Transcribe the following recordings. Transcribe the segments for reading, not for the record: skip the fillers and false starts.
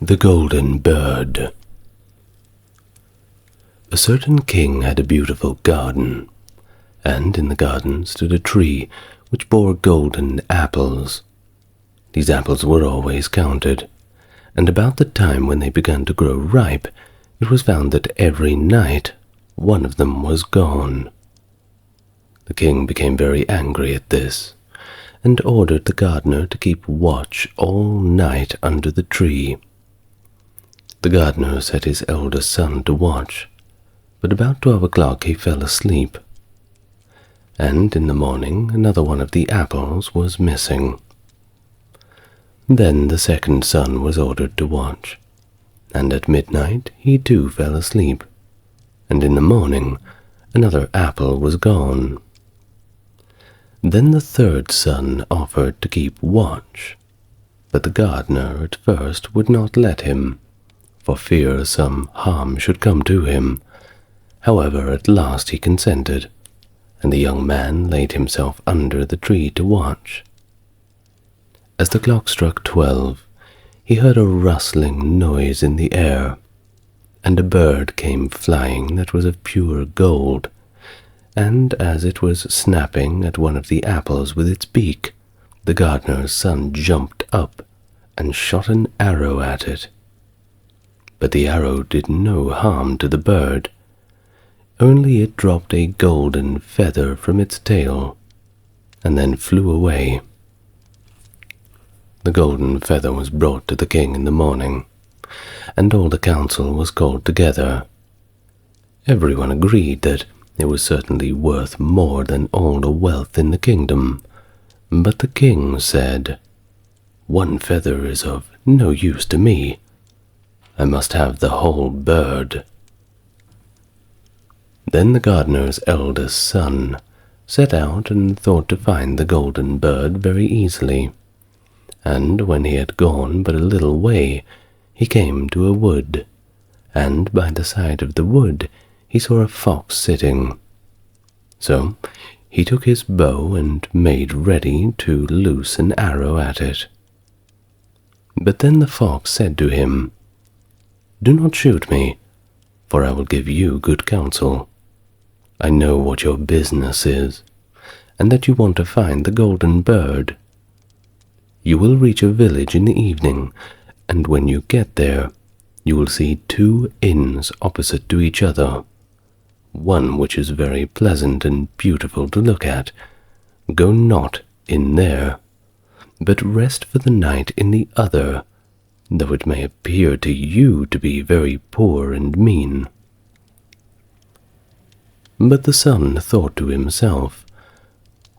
The Golden Bird. A certain king had a beautiful garden, and in the garden stood a tree which bore golden apples. These apples were always counted, and about the time when they began to grow ripe, it was found that every night one of them was gone. The king became very angry at this, and ordered the gardener to keep watch all night under the tree. The gardener set his eldest son to watch, but about 12 o'clock he fell asleep, and in the morning another one of the apples was missing. Then the second son was ordered to watch, and at midnight he too fell asleep, and in the morning another apple was gone. Then the third son offered to keep watch, but the gardener at first would not let him, for fear some harm should come to him. However, at last he consented, and the young man laid himself under the tree to watch. As the clock struck 12, he heard a rustling noise in the air, and a bird came flying that was of pure gold, and as it was snapping at one of the apples with its beak, the gardener's son jumped up and shot an arrow at it. But the arrow did no harm to the bird, only it dropped a golden feather from its tail, and then flew away. The golden feather was brought to the king in the morning, and all the council was called together. Everyone agreed that it was certainly worth more than all the wealth in the kingdom, but the king said, "One feather is of no use to me. I must have the whole bird." Then the gardener's eldest son set out and thought to find the golden bird very easily, and when he had gone but a little way, he came to a wood, and by the side of the wood he saw a fox sitting. So he took his bow and made ready to loose an arrow at it. But then the fox said to him, "Do not shoot me, for I will give you good counsel. I know what your business is, and that you want to find the golden bird. You will reach a village in the evening, and when you get there, you will see 2 inns opposite to each other, one which is very pleasant and beautiful to look at. Go not in there, but rest for the night in the other, though it may appear to you to be very poor and mean." But the son thought to himself,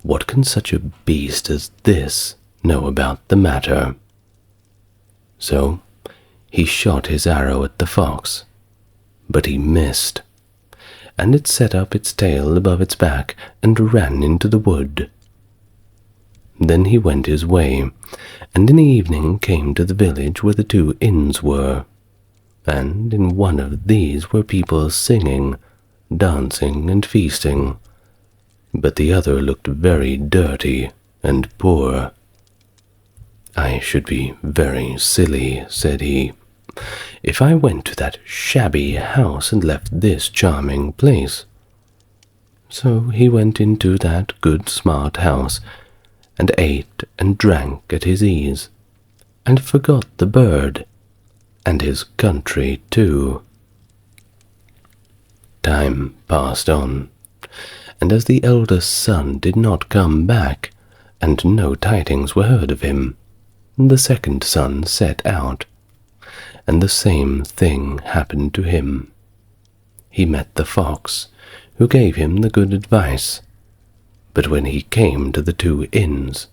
"What can such a beast as this know about the matter?" So he shot his arrow at the fox, but he missed, and it set up its tail above its back and ran into the wood. Then he went his way, and in the evening came to the village where the 2 inns were, and in one of these were people singing, dancing, and feasting, but the other looked very dirty and poor. "I should be very silly," said he, "if I went to that shabby house and left this charming place." So he went into that good smart house, and ate and drank at his ease, and forgot the bird, and his country too. Time passed on, and as the eldest son did not come back, and no tidings were heard of him, the second son set out, and the same thing happened to him. He met the fox, who gave him the good advice, but when he came to the 2 inns,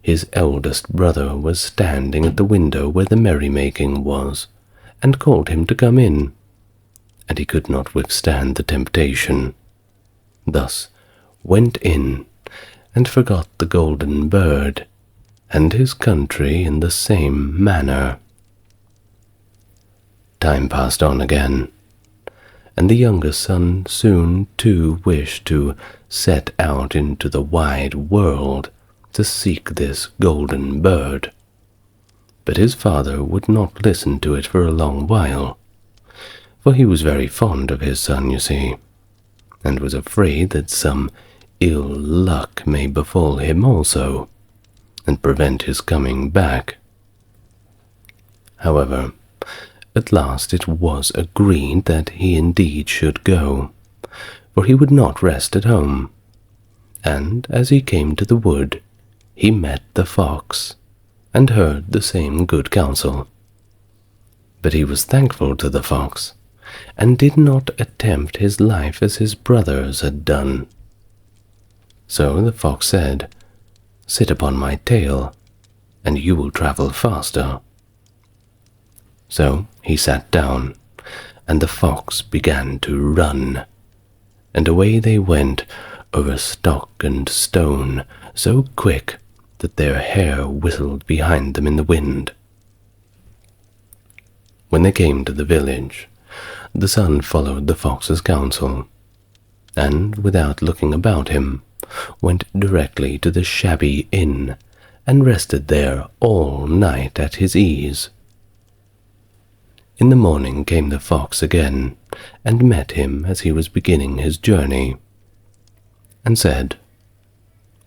his eldest brother was standing at the window where the merrymaking was, and called him to come in, and he could not withstand the temptation, thus went in, and forgot the golden bird, and his country in the same manner. Time passed on again, and the younger son soon too wished to set out into the wide world to seek this golden bird. But his father would not listen to it for a long while, for he was very fond of his son, you see, and was afraid that some ill luck may befall him also, and prevent his coming back. However, at last it was agreed that he indeed should go, for he would not rest at home, and as he came to the wood, he met the fox, and heard the same good counsel. But he was thankful to the fox, and did not attempt his life as his brothers had done. So the fox said, "Sit upon my tail, and you will travel faster." So he sat down, and the fox began to run, and away they went over stock and stone, so quick that their hair whistled behind them in the wind. When they came to the village, the son followed the fox's counsel, and without looking about him, went directly to the shabby inn, and rested there all night at his ease. In the morning came the fox again, and met him as he was beginning his journey, and said,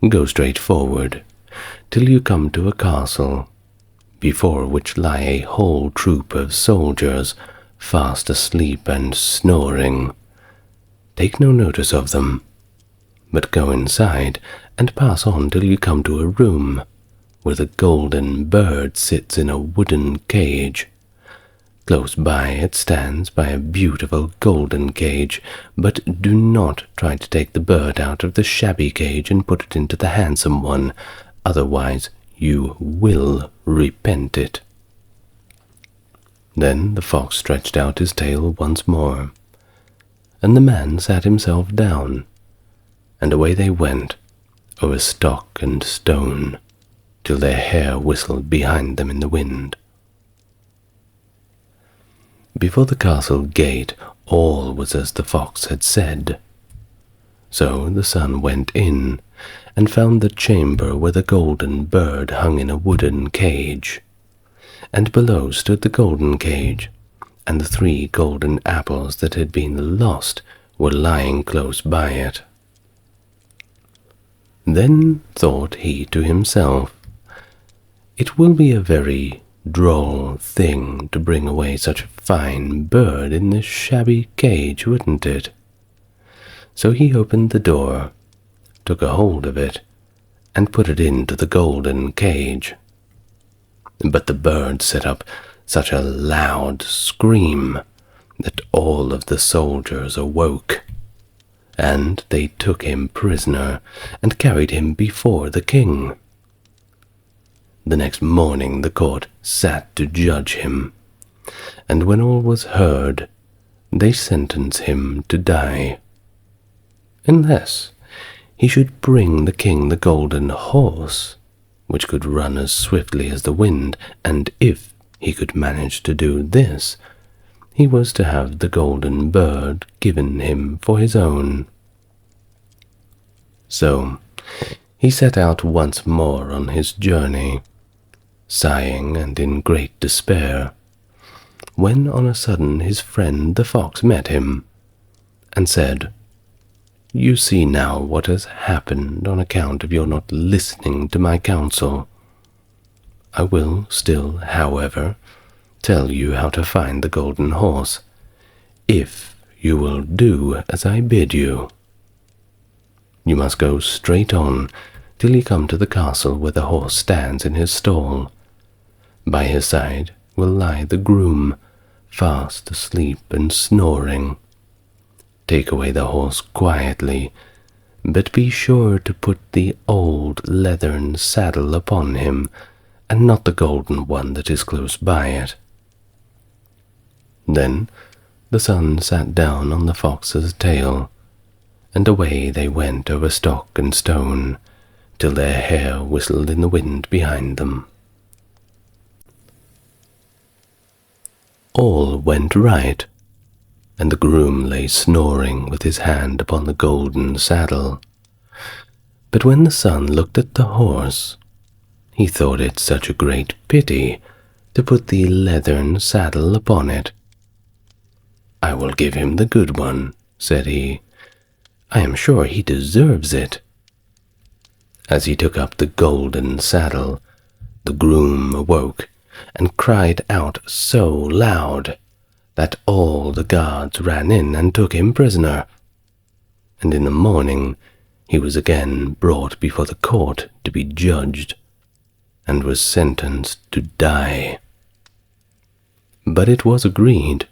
"Go straight forward, till you come to a castle, before which lie a whole troop of soldiers, fast asleep and snoring. Take no notice of them, but go inside, and pass on till you come to a room, where the golden bird sits in a wooden cage. Close by it stands by a beautiful golden cage, but do not try to take the bird out of the shabby cage and put it into the handsome one, otherwise you will repent it." Then the fox stretched out his tail once more, and the man sat himself down, and away they went over stock and stone, till their hair whistled behind them in the wind. Before the castle gate all was as the fox had said. So the son went in, and found the chamber where the golden bird hung in a wooden cage, and below stood the golden cage, and the 3 golden apples that had been lost were lying close by it. Then thought he to himself, "It will be a very droll thing to bring away such a fine bird in this shabby cage, wouldn't it?" So he opened the door, took a hold of it, and put it into the golden cage. But the bird set up such a loud scream that all of the soldiers awoke, and they took him prisoner and carried him before the king. The next morning the court sat to judge him, and when all was heard, they sentenced him to die, unless he should bring the king the golden horse, which could run as swiftly as the wind, and if he could manage to do this, he was to have the golden bird given him for his own. So he set out once more on his journey, sighing and in great despair, when on a sudden his friend the fox met him, and said, "You see now what has happened on account of your not listening to my counsel. I will still, however, tell you how to find the golden horse, if you will do as I bid you. You must go straight on till you come to the castle where the horse stands in his stall. By his side will lie the groom, fast asleep and snoring. Take away the horse quietly, but be sure to put the old leathern saddle upon him, and not the golden one that is close by it." Then the son sat down on the fox's tail, and away they went over stock and stone, till their hair whistled in the wind behind them. All went right, and the groom lay snoring with his hand upon the golden saddle. But when the son looked at the horse, he thought it such a great pity to put the leathern saddle upon it. "I will give him the good one," said he. "I am sure he deserves it." As he took up the golden saddle, the groom awoke and cried out so loud that all the guards ran in and took him prisoner. And in the morning he was again brought before the court to be judged, and was sentenced to die. But it was agreed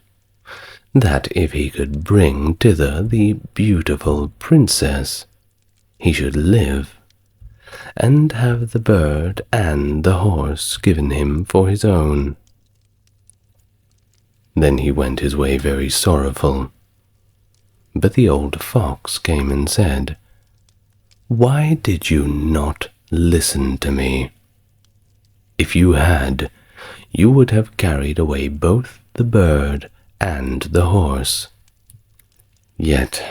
that if he could bring thither the beautiful princess, he should live, and have the bird and the horse given him for his own. Then he went his way very sorrowful. But the old fox came and said, "Why did you not listen to me? If you had, you would have carried away both the bird and the horse. Yet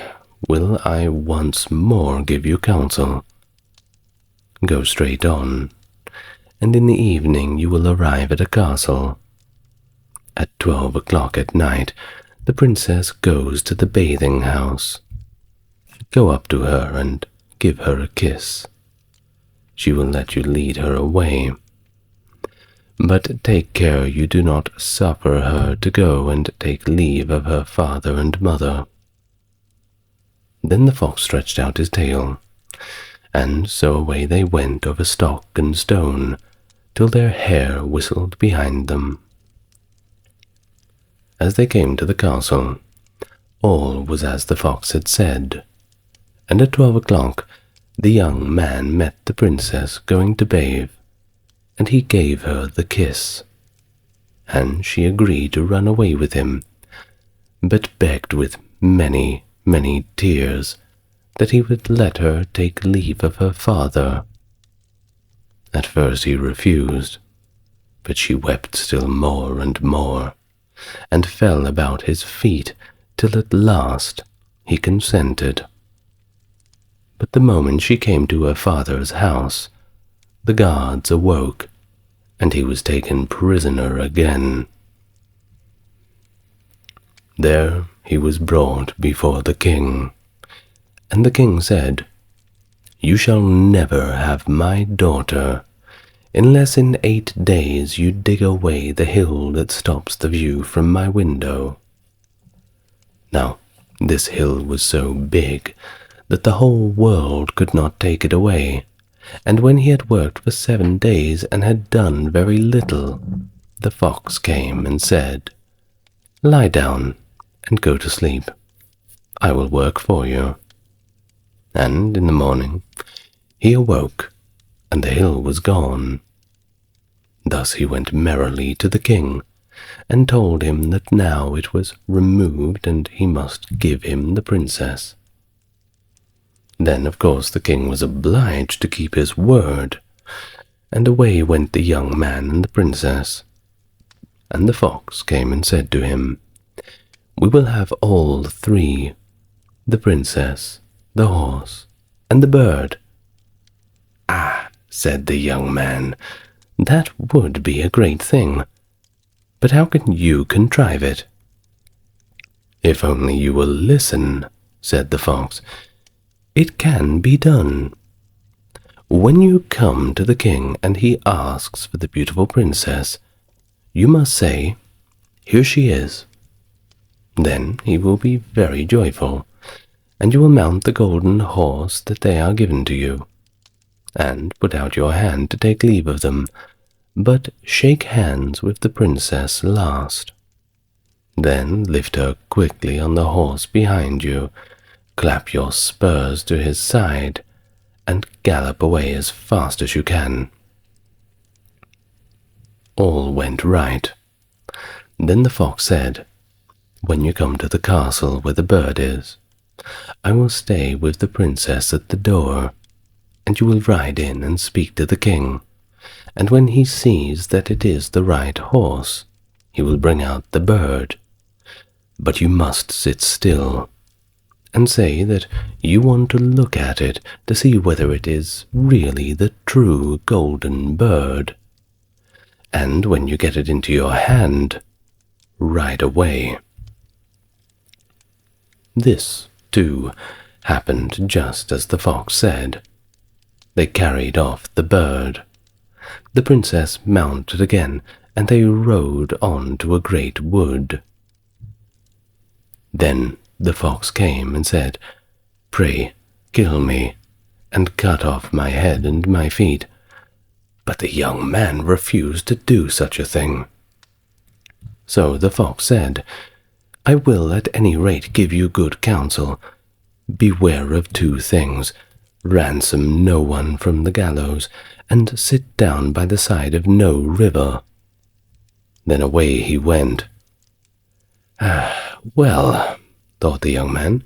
will I once more give you counsel. Go straight on, and in the evening you will arrive at a castle. At 12 o'clock at night, the princess goes to the bathing house. Go up to her and give her a kiss. She will let you lead her away. But take care you do not suffer her to go and take leave of her father and mother." Then the fox stretched out his tail, and so away they went over stock and stone, till their hair whistled behind them. As they came to the castle, all was as the fox had said, and at 12 o'clock the young man met the princess going to bathe, and he gave her the kiss, and she agreed to run away with him, but begged with many, many tears that he would let her take leave of her father. At first he refused, but she wept still more and more, and fell about his feet till at last he consented. But the moment she came to her father's house, the guards awoke, and he was taken prisoner again. There he was brought before the king, and the king said, "You shall never have my daughter, unless in 8 days you dig away the hill that stops the view from my window." Now, this hill was so big that the whole world could not take it away, and when he had worked for 7 days and had done very little, the fox came and said, "Lie down and go to sleep. I will work for you." And in the morning he awoke, and the hill was gone. Thus he went merrily to the king, and told him that now it was removed, and he must give him the princess. Then, of course, the king was obliged to keep his word, and away went the young man and the princess. And the fox came and said to him, "We will have all 3, the princess, the horse, and the bird." "Ah," said the young man, "that would be a great thing, but how can you contrive it?" "If only you will listen," said the fox, "it can be done. When you come to the king and he asks for the beautiful princess, you must say, 'Here she is.' Then he will be very joyful, and you will mount the golden horse that they are given to you, and put out your hand to take leave of them, but shake hands with the princess last. Then lift her quickly on the horse behind you, clap your spurs to his side, and gallop away as fast as you can." All went right. Then the fox said, "When you come to the castle where the bird is, I will stay with the princess at the door, and you will ride in and speak to the king, and when he sees that it is the right horse, he will bring out the bird. But you must sit still, and say that you want to look at it to see whether it is really the true golden bird. and when you get it into your hand, ride away." This, too, happened just as the fox said. They carried off the bird. The princess mounted again, and they rode on to a great wood. Then the fox came and said, "Pray, kill me, and cut off my head and my feet." But the young man refused to do such a thing. So the fox said, "I will at any rate give you good counsel. Beware of two things. Ransom no one from the gallows, and sit down by the side of no river." Then away he went. Well, thought the young man,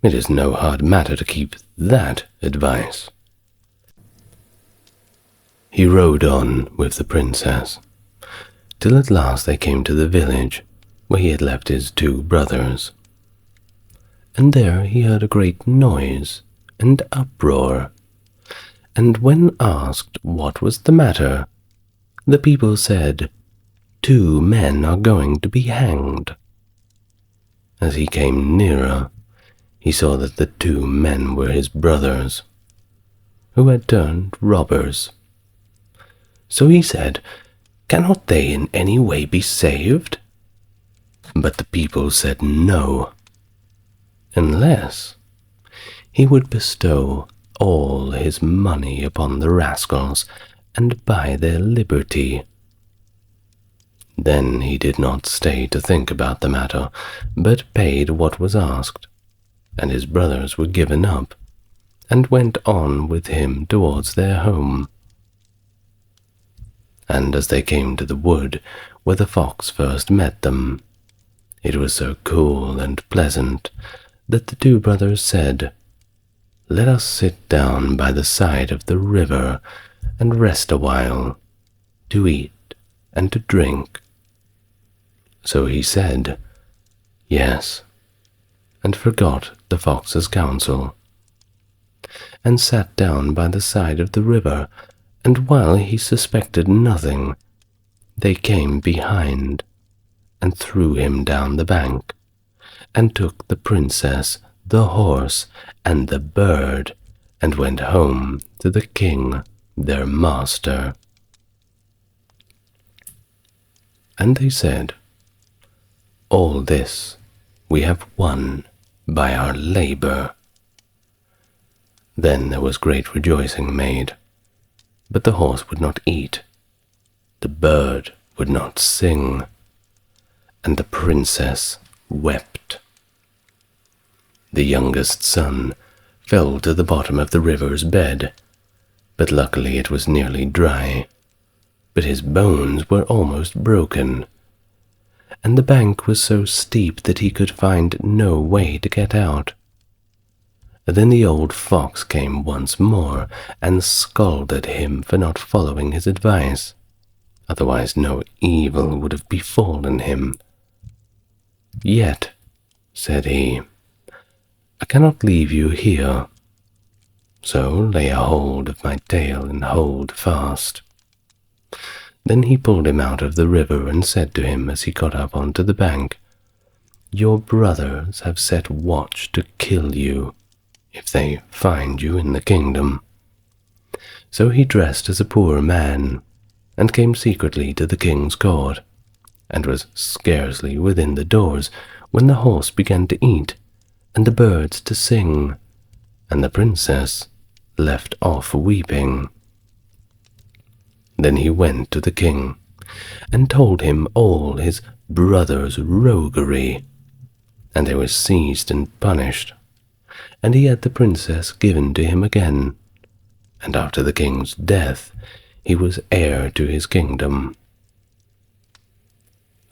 it is no hard matter to keep that advice. He rode on with the princess, till at last they came to the village where he had left his two brothers. And there he heard a great noise and uproar, and when asked what was the matter, the people said, "2 men are going to be hanged." As he came nearer, he saw that the 2 men were his brothers, who had turned robbers. So he said, "Cannot they in any way be saved?" But the people said no, unless he would bestow all his money upon the rascals and buy their liberty. Then he did not stay to think about the matter, but paid what was asked, and his brothers were given up, and went on with him towards their home. And as they came to the wood where the fox first met them, it was so cool and pleasant that the 2 brothers said, "Let us sit down by the side of the river and rest a while, to eat and to drink." So he said, "Yes," and forgot the fox's counsel, and sat down by the side of the river, and while he suspected nothing, they came behind and threw him down the bank, and took the princess, the horse, and the bird, and went home to the king, their master. And they said, "All this we have won by our labor." Then there was great rejoicing made, but the horse would not eat, the bird would not sing, and the princess wept. The youngest son fell to the bottom of the river's bed, but luckily it was nearly dry, but his bones were almost broken, and the bank was so steep that he could find no way to get out. Then the old fox came once more and scolded him for not following his advice, otherwise no evil would have befallen him. "Yet," said he, "I cannot leave you here, so lay a hold of my tail and hold fast." Then he pulled him out of the river and said to him as he got up onto the bank, "Your brothers have set watch to kill you, if they find you in the kingdom." So he dressed as a poor man, and came secretly to the king's court, and was scarcely within the doors when the horse began to eat, and the birds to sing, and the princess left off weeping. Then he went to the king, and told him all his brothers' roguery, and they were seized and punished, and he had the princess given to him again, and after the king's death he was heir to his kingdom.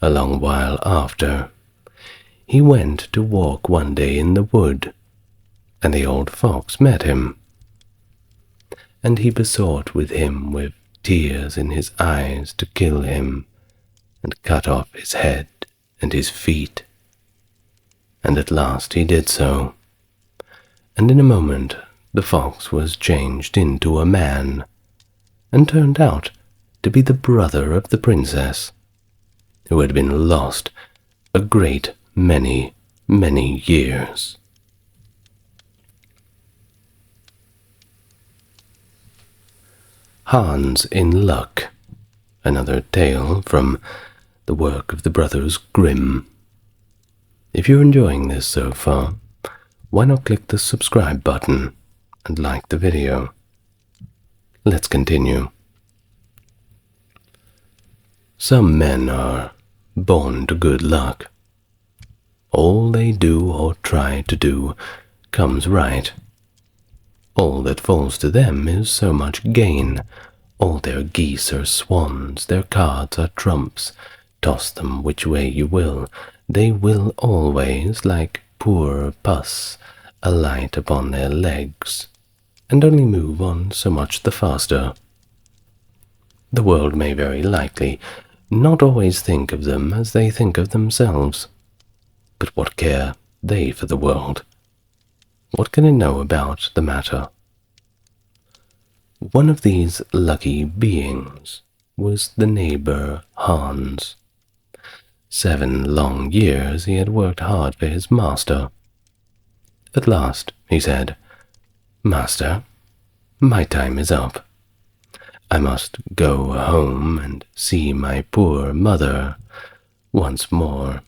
A long while after, he went to walk one day in the wood, and the old fox met him, and he besought with him with tears in his eyes to kill him, and cut off his head and his feet. And at last he did so, and in a moment the fox was changed into a man, and turned out to be the brother of the princess, who had been lost a great many, many years. Hans in Luck, another tale from the work of the Brothers Grimm. If you're enjoying this so far, why not click the subscribe button and like the video? Let's continue. Some men are born to good luck. All they do or try to do comes right. All that falls to them is so much gain. All their geese are swans, their cards are trumps. Toss them which way you will, they will always, like poor puss, alight upon their legs, and only move on so much the faster. The world may very likely not always think of them as they think of themselves. But what care they for the world? What can it know about the matter? One of these lucky beings was the neighbor Hans. 7 long years he had worked hard for his master. At last he said, "Master, my time is up. I must go home and see my poor mother once more.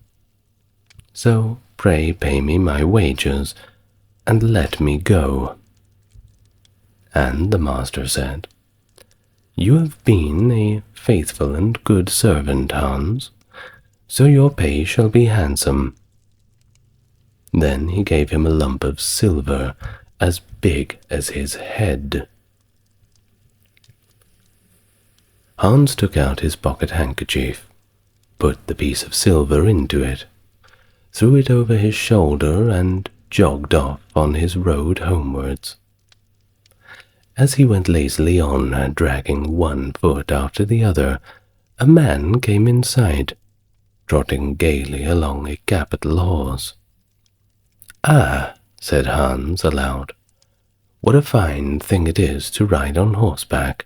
So pray pay me my wages and let me go." And the master said, "You have been a faithful and good servant, Hans, so your pay shall be handsome." Then he gave him a lump of silver as big as his head. Hans took out his pocket handkerchief, put the piece of silver into it, threw it over his shoulder, and jogged off on his road homewards. As he went lazily on, dragging one foot after the other, a man came in sight, trotting gaily along a capital horse. "Ah," said Hans aloud, "what a fine thing it is to ride on horseback.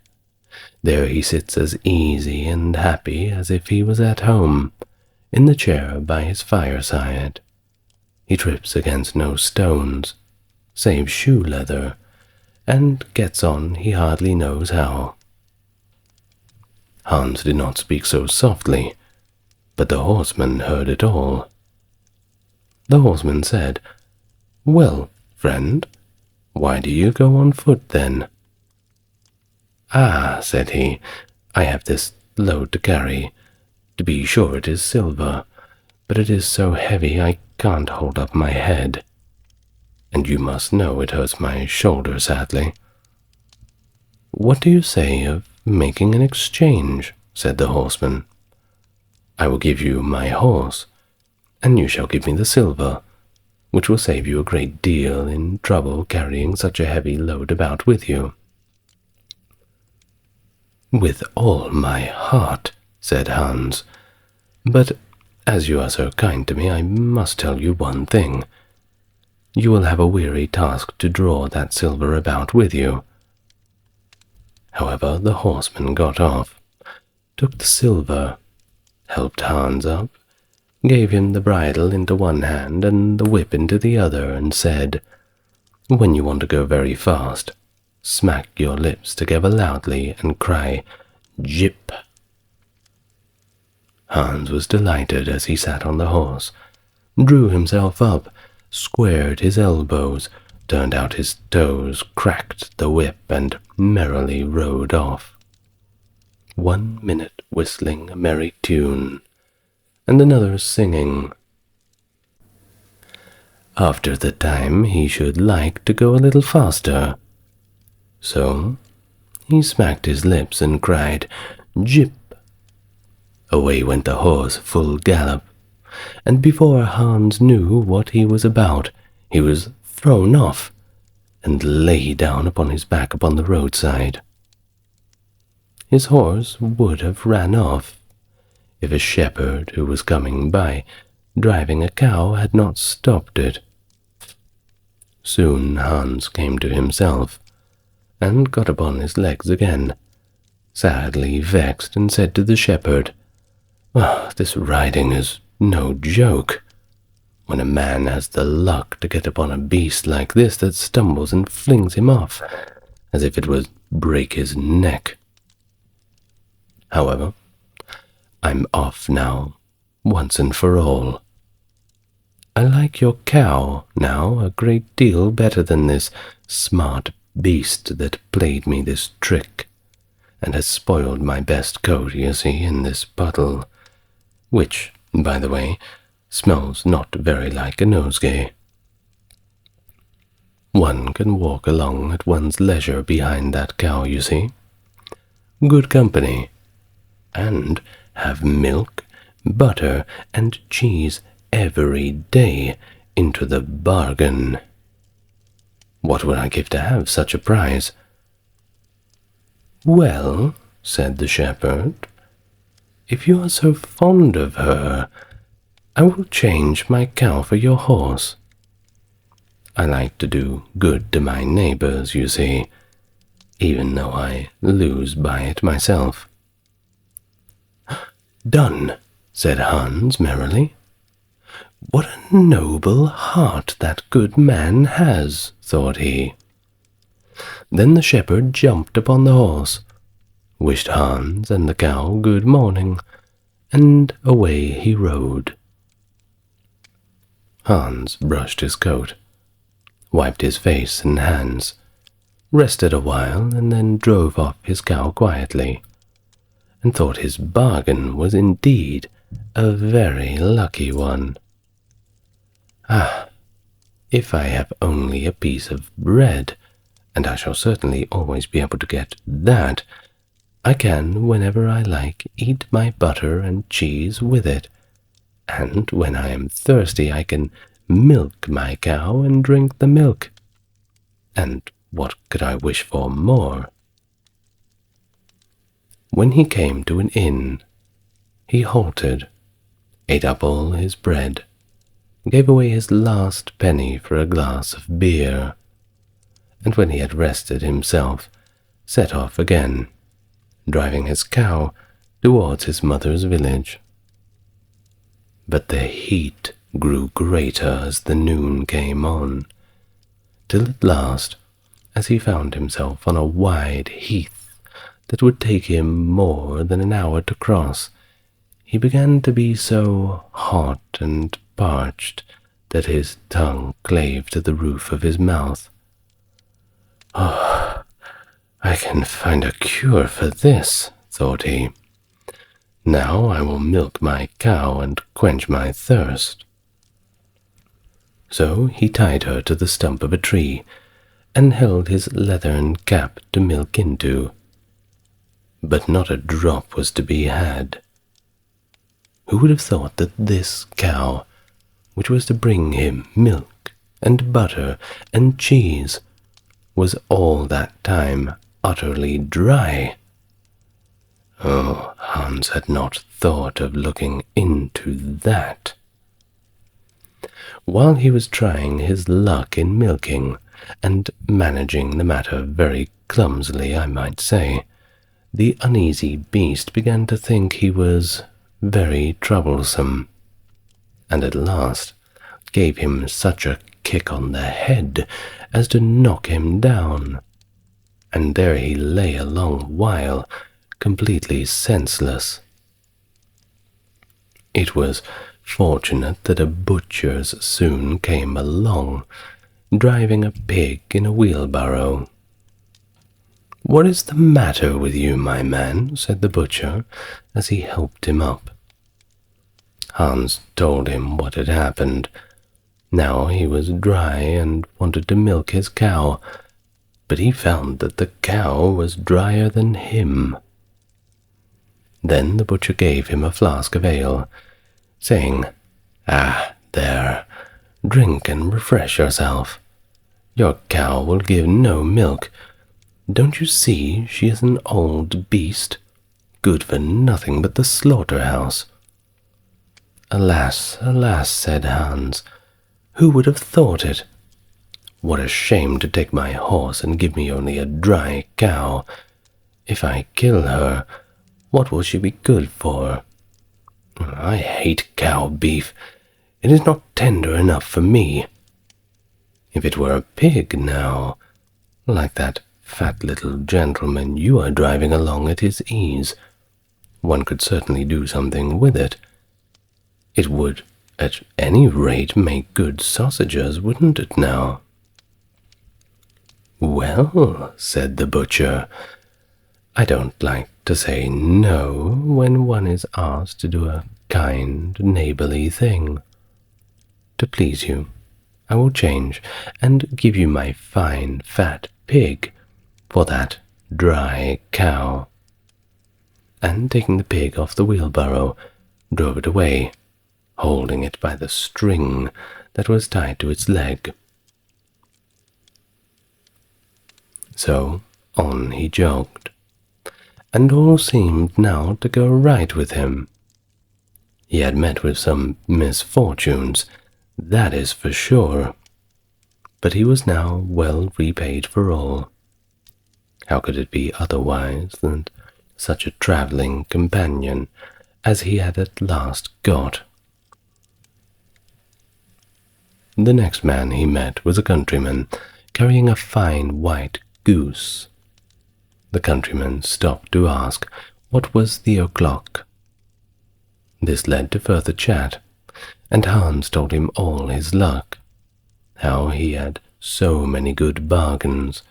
There he sits as easy and happy as if he was at home, in the chair by his fireside. He trips against no stones, save shoe leather, and gets on he hardly knows how." Hans did not speak so softly, but the horseman heard it all. The horseman said, "Well, friend, why do you go on foot then?" "Ah," said he, "I have this load to carry. To be sure it is silver, but it is so heavy I can't hold up my head. And you must know it hurts my shoulder sadly." "What do you say of making an exchange?" said the horseman. "I will give you my horse, and you shall give me the silver, which will save you a great deal in trouble carrying such a heavy load about with you." "With all my heart," said Hans, "but as you are so kind to me, I must tell you one thing. You will have a weary task to draw that silver about with you." However, the horseman got off, took the silver, helped Hans up, gave him the bridle into one hand and the whip into the other, and said, "When you want to go very fast, smack your lips together loudly and cry, 'Jip.'" Hans was delighted as he sat on the horse, drew himself up, squared his elbows, turned out his toes, cracked the whip, and merrily rode off. 1 minute whistling a merry tune, and another singing. After the time he should like to go a little faster. So he smacked his lips and cried, "Jip." Away went the horse full gallop, and before Hans knew what he was about, he was thrown off, and lay down upon his back upon the roadside. His horse would have ran off, if a shepherd who was coming by, driving a cow, had not stopped it. Soon Hans came to himself, and got upon his legs again, sadly vexed, and said to the shepherd, "Ah, this riding is no joke. When a man has the luck to get upon a beast like this that stumbles and flings him off, as if it would break his neck. However, I'm off now, once and for all. I like your cow now a great deal better than this smart beast that played me this trick, and has spoiled my best coat, you see, in this puddle, which, by the way, smells not very like a nosegay. One can walk along at one's leisure behind that cow, you see. Good company, and have milk, butter, and cheese every day into the bargain. What would I give to have such a prize?" "Well," said the shepherd, "if you are so fond of her, I will change my cow for your horse. I like to do good to my neighbors, you see, even though I lose by it myself." "Done," said Hans merrily. "What a noble heart that good man has," thought he. Then the shepherd jumped upon the horse, wished Hans and the cow good morning, and away he rode. Hans brushed his coat, wiped his face and hands, rested a while, and then drove off his cow quietly, and thought his bargain was indeed a very lucky one. "Ah, if I have only a piece of bread, and I shall certainly always be able to get that, I can, whenever I like, eat my butter and cheese with it, and when I am thirsty I can milk my cow and drink the milk. And what could I wish for more?" When he came to an inn, he halted, ate up all his bread, gave away his last penny for a glass of beer, and when he had rested himself, set off again, driving his cow towards his mother's village. But the heat grew greater as the noon came on, till at last, as he found himself on a wide heath that would take him more than an hour to cross, he began to be so hot and parched that his tongue clave to the roof of his mouth. "Oh, I can find a cure for this," thought he. "Now I will milk my cow and quench my thirst." So he tied her to the stump of a tree, and held his leathern cap to milk into. But not a drop was to be had. Who would have thought that this cow, which was to bring him milk and butter and cheese, was all that time utterly dry? Oh, Hans had not thought of looking into that. While he was trying his luck in milking, and managing the matter very clumsily, I might say, the uneasy beast began to think he was very troublesome, and at last gave him such a kick on the head as to knock him down, and there he lay a long while, completely senseless. It was fortunate that a butcher's soon came along, driving a pig in a wheelbarrow. "What is the matter with you, my man?" said the butcher, as he helped him up. Hans told him what had happened. Now he was dry and wanted to milk his cow, but he found that the cow was drier than him. Then the butcher gave him a flask of ale, saying, "Ah, there, drink and refresh yourself. Your cow will give no milk. Don't you see she is an old beast, good for nothing but the slaughterhouse?" "Alas, alas," said Hans, "who would have thought it? What a shame to take my horse and give me only a dry cow. If I kill her, what will she be good for? I hate cow beef. It is not tender enough for me. If it were a pig, now, like that fat little gentleman you are driving along at his ease, one could certainly do something with it. It would, at any rate, make good sausages, wouldn't it now? Well, said the butcher, I don't like to say no when one is asked to do a kind, neighborly thing. To please you, I will change and give you my fine, fat pig for that dry cow. And taking the pig off the wheelbarrow, drove it away, holding it by the string that was tied to its leg. So on he jogged, and all seemed now to go right with him. He had met with some misfortunes, that is for sure, but he was now well repaid for all. How could it be otherwise than such a travelling companion as he had at last got? The next man he met was a countryman carrying a fine white goose. The countryman stopped to ask what was the o'clock. This led to further chat, and Hans told him all his luck, how he had so many good bargains,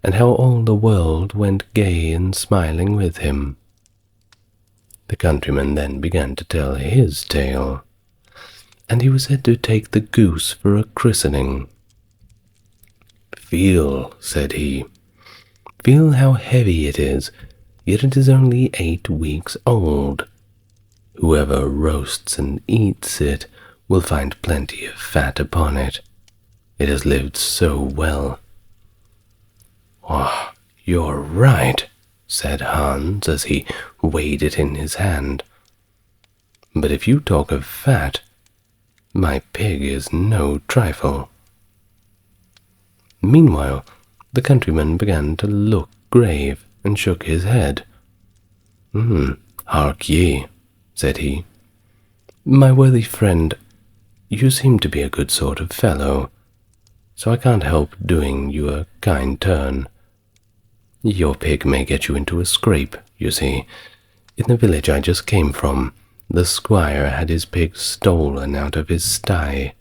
and how all the world went gay and smiling with him. The countryman then began to tell his tale, and he was said to take the goose for a christening. Feel, said he, feel how heavy it is, yet it is only 8 weeks old. Whoever roasts and eats it will find plenty of fat upon it. It has lived so well. Oh, you're right, said Hans as he weighed it in his hand. But if you talk of fat, my pig is no trifle. Meanwhile, the countryman began to look grave and shook his head. Hark ye, said he. My worthy friend, you seem to be a good sort of fellow, so I can't help doing you a kind turn. Your pig may get you into a scrape, you see. In the village I just came from, the squire had his pig stolen out of his sty.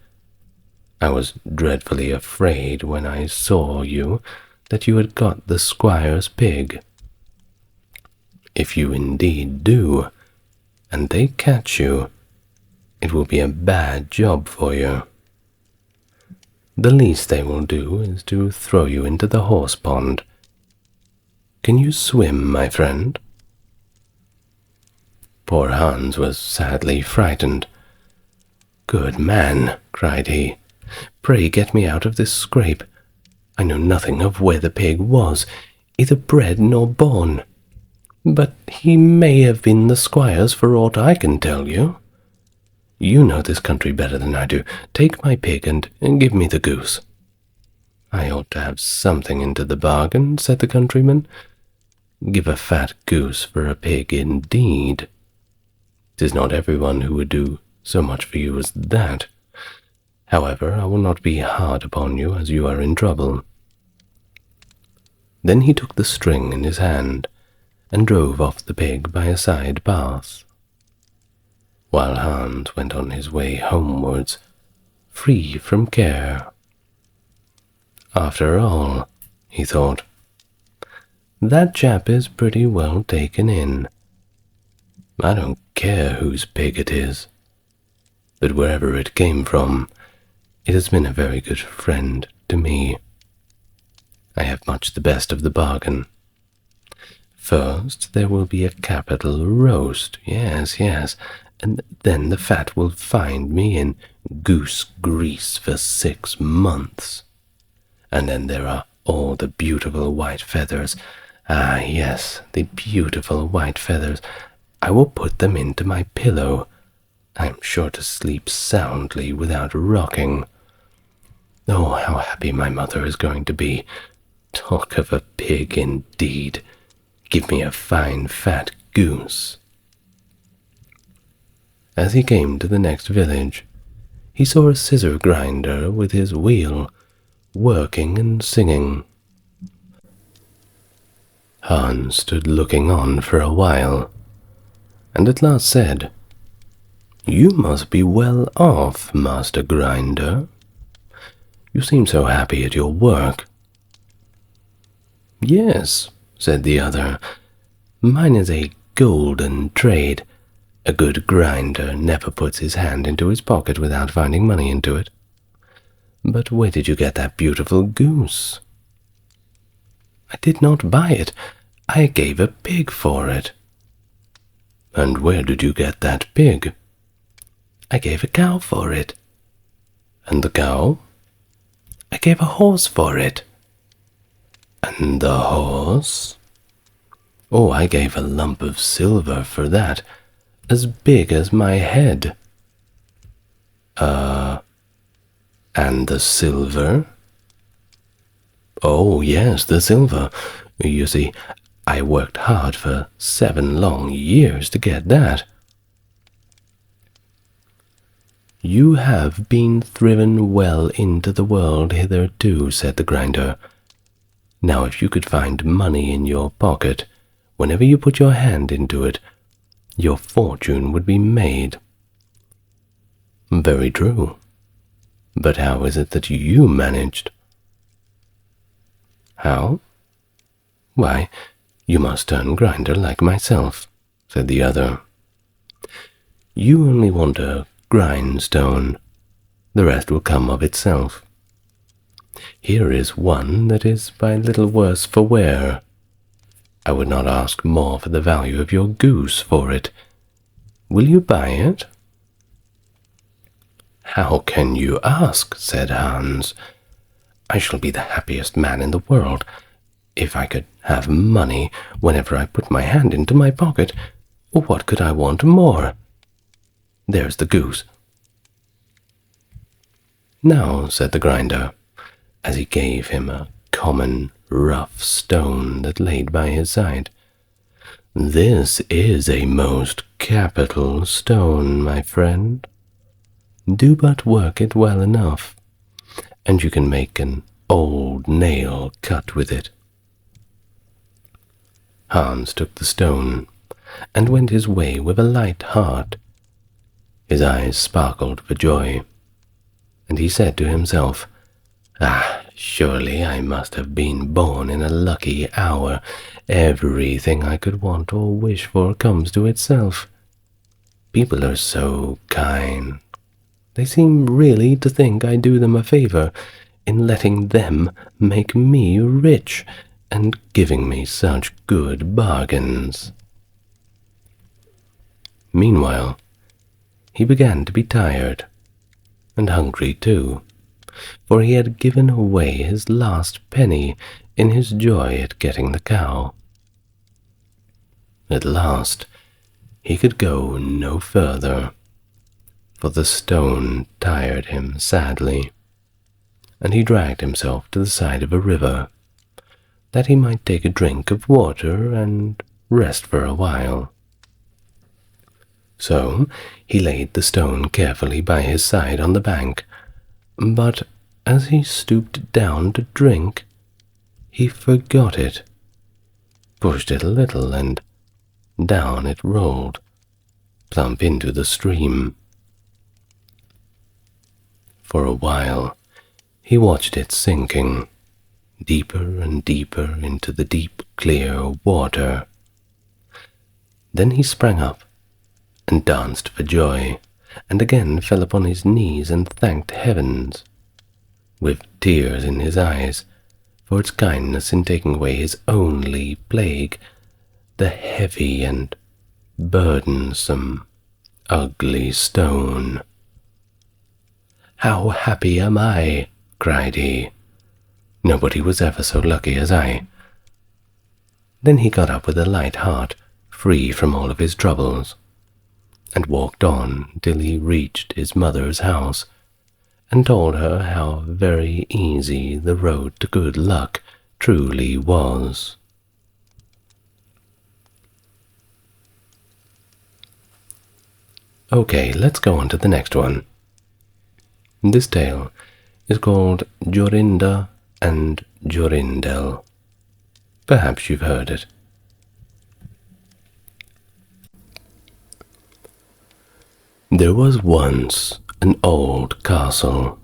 I was dreadfully afraid when I saw you that you had got the squire's pig. If you indeed do, and they catch you, it will be a bad job for you. The least they will do is to throw you into the horse pond. Can you swim, my friend? Poor Hans was sadly frightened. Good man, cried he, pray get me out of this scrape. I know nothing of where the pig was, either bred nor born. But he may have been the squire's for aught I can tell you. You know this country better than I do. Take my pig and give me the goose. I ought to have something into the bargain, said the countryman. Give a fat goose for a pig indeed. 'Tis not everyone who would do so much for you as that. However, I will not be hard upon you, as you are in trouble. Then he took the string in his hand, and drove off the pig by a side path, while Hans went on his way homewards, free from care. After all, he thought, that chap is pretty well taken in. I don't care whose pig it is, but wherever it came from, it has been a very good friend to me. I have much the best of the bargain. First, there will be a capital roast, yes, and then the fat will find me in goose grease for 6 months. And then there are all the beautiful white feathers. Ah, yes, the beautiful white feathers. I will put them into my pillow. I am sure to sleep soundly without rocking. Oh, how happy my mother is going to be. Talk of a pig, indeed. Give me a fine fat goose." As he came to the next village, he saw a scissor grinder with his wheel, working and singing. Hans stood looking on for a while, and at last said, "You must be well off, Master Grinder. You seem so happy at your work." "Yes," said the other, "mine is a golden trade. A good grinder never puts his hand into his pocket without finding money into it. But where did you get that beautiful goose?" "I did not buy it. I gave a pig for it." "And where did you get that pig?" "I gave a cow for it." "And the cow?" "I gave a horse for it." "And the horse?" "Oh, I gave a lump of silver for that, as big as my head." And the silver?" "Oh, yes, the silver. You see, I worked hard for 7 long years to get that." "You have been thriven well into the world hitherto," said the grinder. "Now if you could find money in your pocket, whenever you put your hand into it, your fortune would be made." "Very true. But how is it that you managed?" "How? Why, you must turn grinder like myself," said the other. "You only want a grindstone. The rest will come of itself. Here is one that is by little worse for wear. I would not ask more for the value of your goose for it. Will you buy it?" "How can you ask?" said Hans. "I shall be the happiest man in the world. If I could have money whenever I put my hand into my pocket, what could I want more? There's the goose." "Now," said the grinder, as he gave him a common rough stone that laid by his side, "this is a most capital stone, my friend. Do but work it well enough, and you can make an old nail cut with it." Hans took the stone and went his way with a light heart. His eyes sparkled for joy, and he said to himself, Surely I must have been born in a lucky hour. Everything I could want or wish for comes to itself. People are so kind. They seem really to think I do them a favor in letting them make me rich and giving me such good bargains." Meanwhile, he began to be tired, and hungry too, for he had given away his last penny in his joy at getting the cow. At last, he could go no further, for the stone tired him sadly, and he dragged himself to the side of a river, that he might take a drink of water and rest for a while. So he laid the stone carefully by his side on the bank, but as he stooped down to drink, he forgot it, pushed it a little, and down it rolled, plump into the stream. For a while he watched it sinking, deeper and deeper into the deep, clear water. Then he sprang up and danced for joy, and again fell upon his knees and thanked heavens, with tears in his eyes, for its kindness in taking away his only plague, the heavy and burdensome, ugly stone. "How happy am I!" cried he. "Nobody was ever so lucky as I." Then he got up with a light heart, free from all of his troubles, and walked on till he reached his mother's house, and told her how very easy the road to good luck truly was. Okay, let's go on to the next one. This tale is called Jorinda and Jorindel. Perhaps you've heard it. There was once an old castle.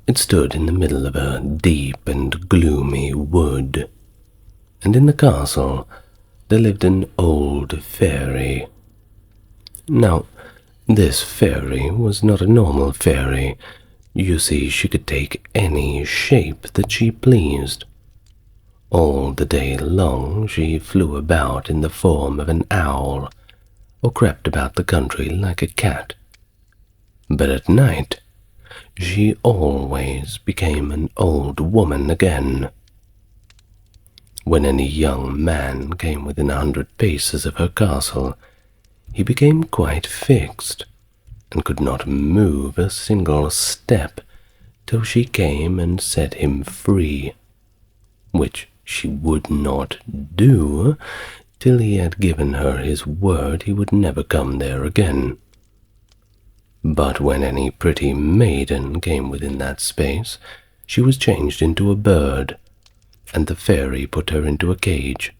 It stood in the middle of a deep and gloomy wood, and in the castle there lived an old fairy. Now, this fairy was not a normal fairy. You see, she could take any shape that she pleased. All the day long she flew about in the form of an owl, or crept about the country like a cat. But at night she always became an old woman again. When any young man came within 100 paces of her castle, he became quite fixed, and could not move a single step till she came and set him free, which she would not do till he had given her his word he would never come there again. But when any pretty maiden came within that space, she was changed into a bird, and the fairy put her into a cage,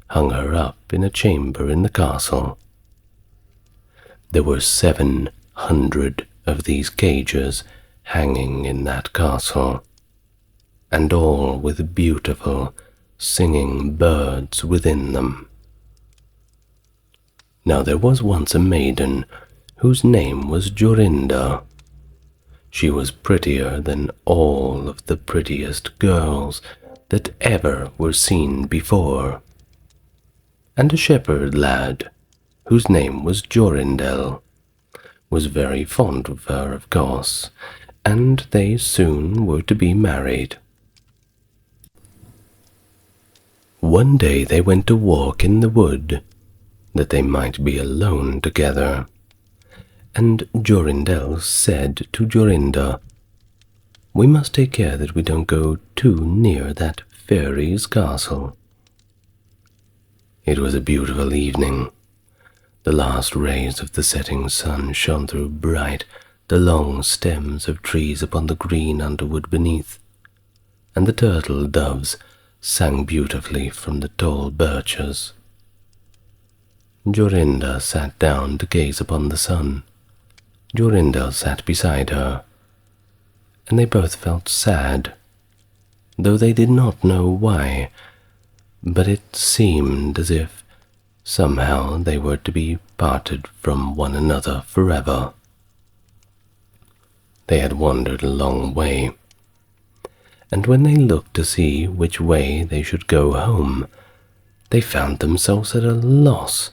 hung her up in a chamber in the castle. There were 700 of these cages hanging in that castle, and all with beautiful, singing birds within them. Now there was once a maiden whose name was Jorinda. She was prettier than all of the prettiest girls that ever were seen before. And a shepherd lad, whose name was Jorindel, was very fond of her, of course, and they soon were to be married. One day they went to walk in the wood, that they might be alone together, and Jorindel said to Jorinda, "We must take care that we don't go too near that fairy's castle." It was a beautiful evening. The last rays of the setting sun shone through bright the long stems of trees upon the green underwood beneath, and the turtle doves sang beautifully from the tall birches. Jorinda sat down to gaze upon the sun. Jorindel sat beside her, and they both felt sad, though they did not know why, but it seemed as if somehow they were to be parted from one another forever. They had wandered a long way, and when they looked to see which way they should go home, they found themselves at a loss.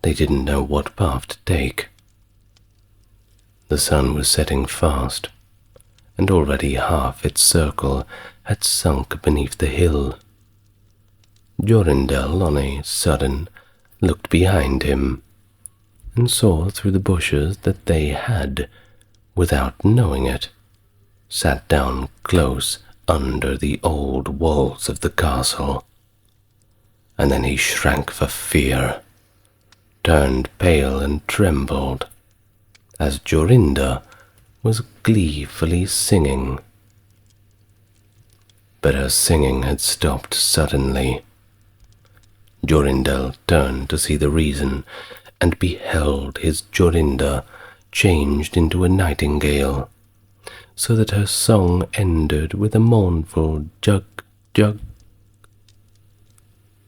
They didn't know what path to take. The sun was setting fast, and already half its circle had sunk beneath the hill. Jorindel, on a sudden, looked behind him, and saw through the bushes that they had, without knowing it, sat down close under the old walls of the castle. And then he shrank for fear, turned pale and trembled, as Jorinda was gleefully singing. But her singing had stopped suddenly. Jorindel turned to see the reason, and beheld his Jorinda changed into a nightingale, so that her song ended with a mournful jug, jug.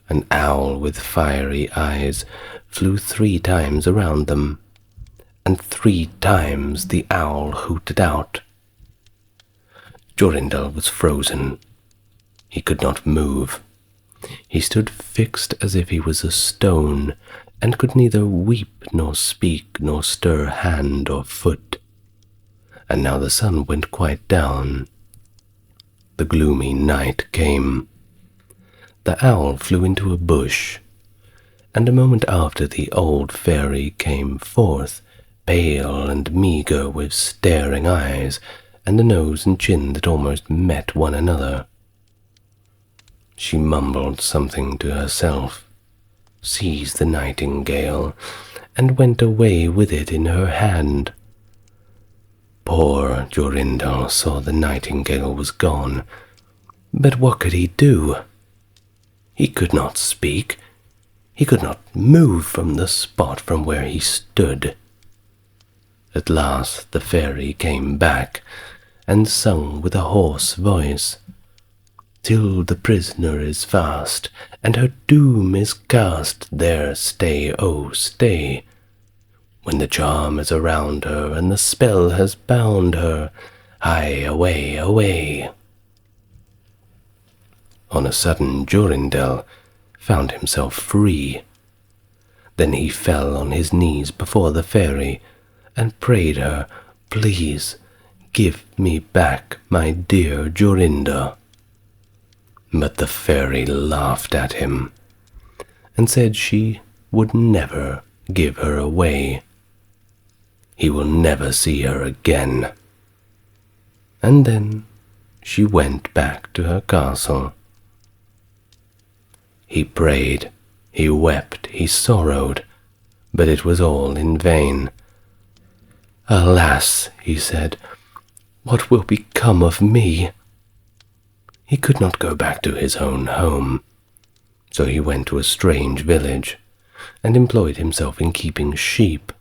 An owl with fiery eyes flew 3 times around them, and 3 times the owl hooted out. Jorindel was frozen. He could not move. He stood fixed as if he was a stone, and could neither weep nor speak nor stir hand or foot. And now the sun went quite down. The gloomy night came. The owl flew into a bush, and a moment after the old fairy came forth, pale and meagre, with staring eyes, and a nose and chin that almost met one another. She mumbled something to herself, seized the nightingale, and went away with it in her hand. Poor Jorindel saw the nightingale was gone, but what could he do? He could not speak. He could not move from the spot from where he stood. At last the fairy came back and sung with a hoarse voice, "Till the prisoner is fast, and her doom is cast, there stay, oh stay. When the charm is around her, and the spell has bound her, hie away, away." On a sudden Jorindel found himself free. Then he fell on his knees before the fairy, and prayed her, "Please give me back my dear Jorinda." But the fairy laughed at him, and said she would never give her away. He will never see her again. And then she went back to her castle. He prayed, he wept, he sorrowed, but it was all in vain. "Alas," he said, "what will become of me?" He could not go back to his own home, so he went to a strange village, and employed himself in keeping sheep.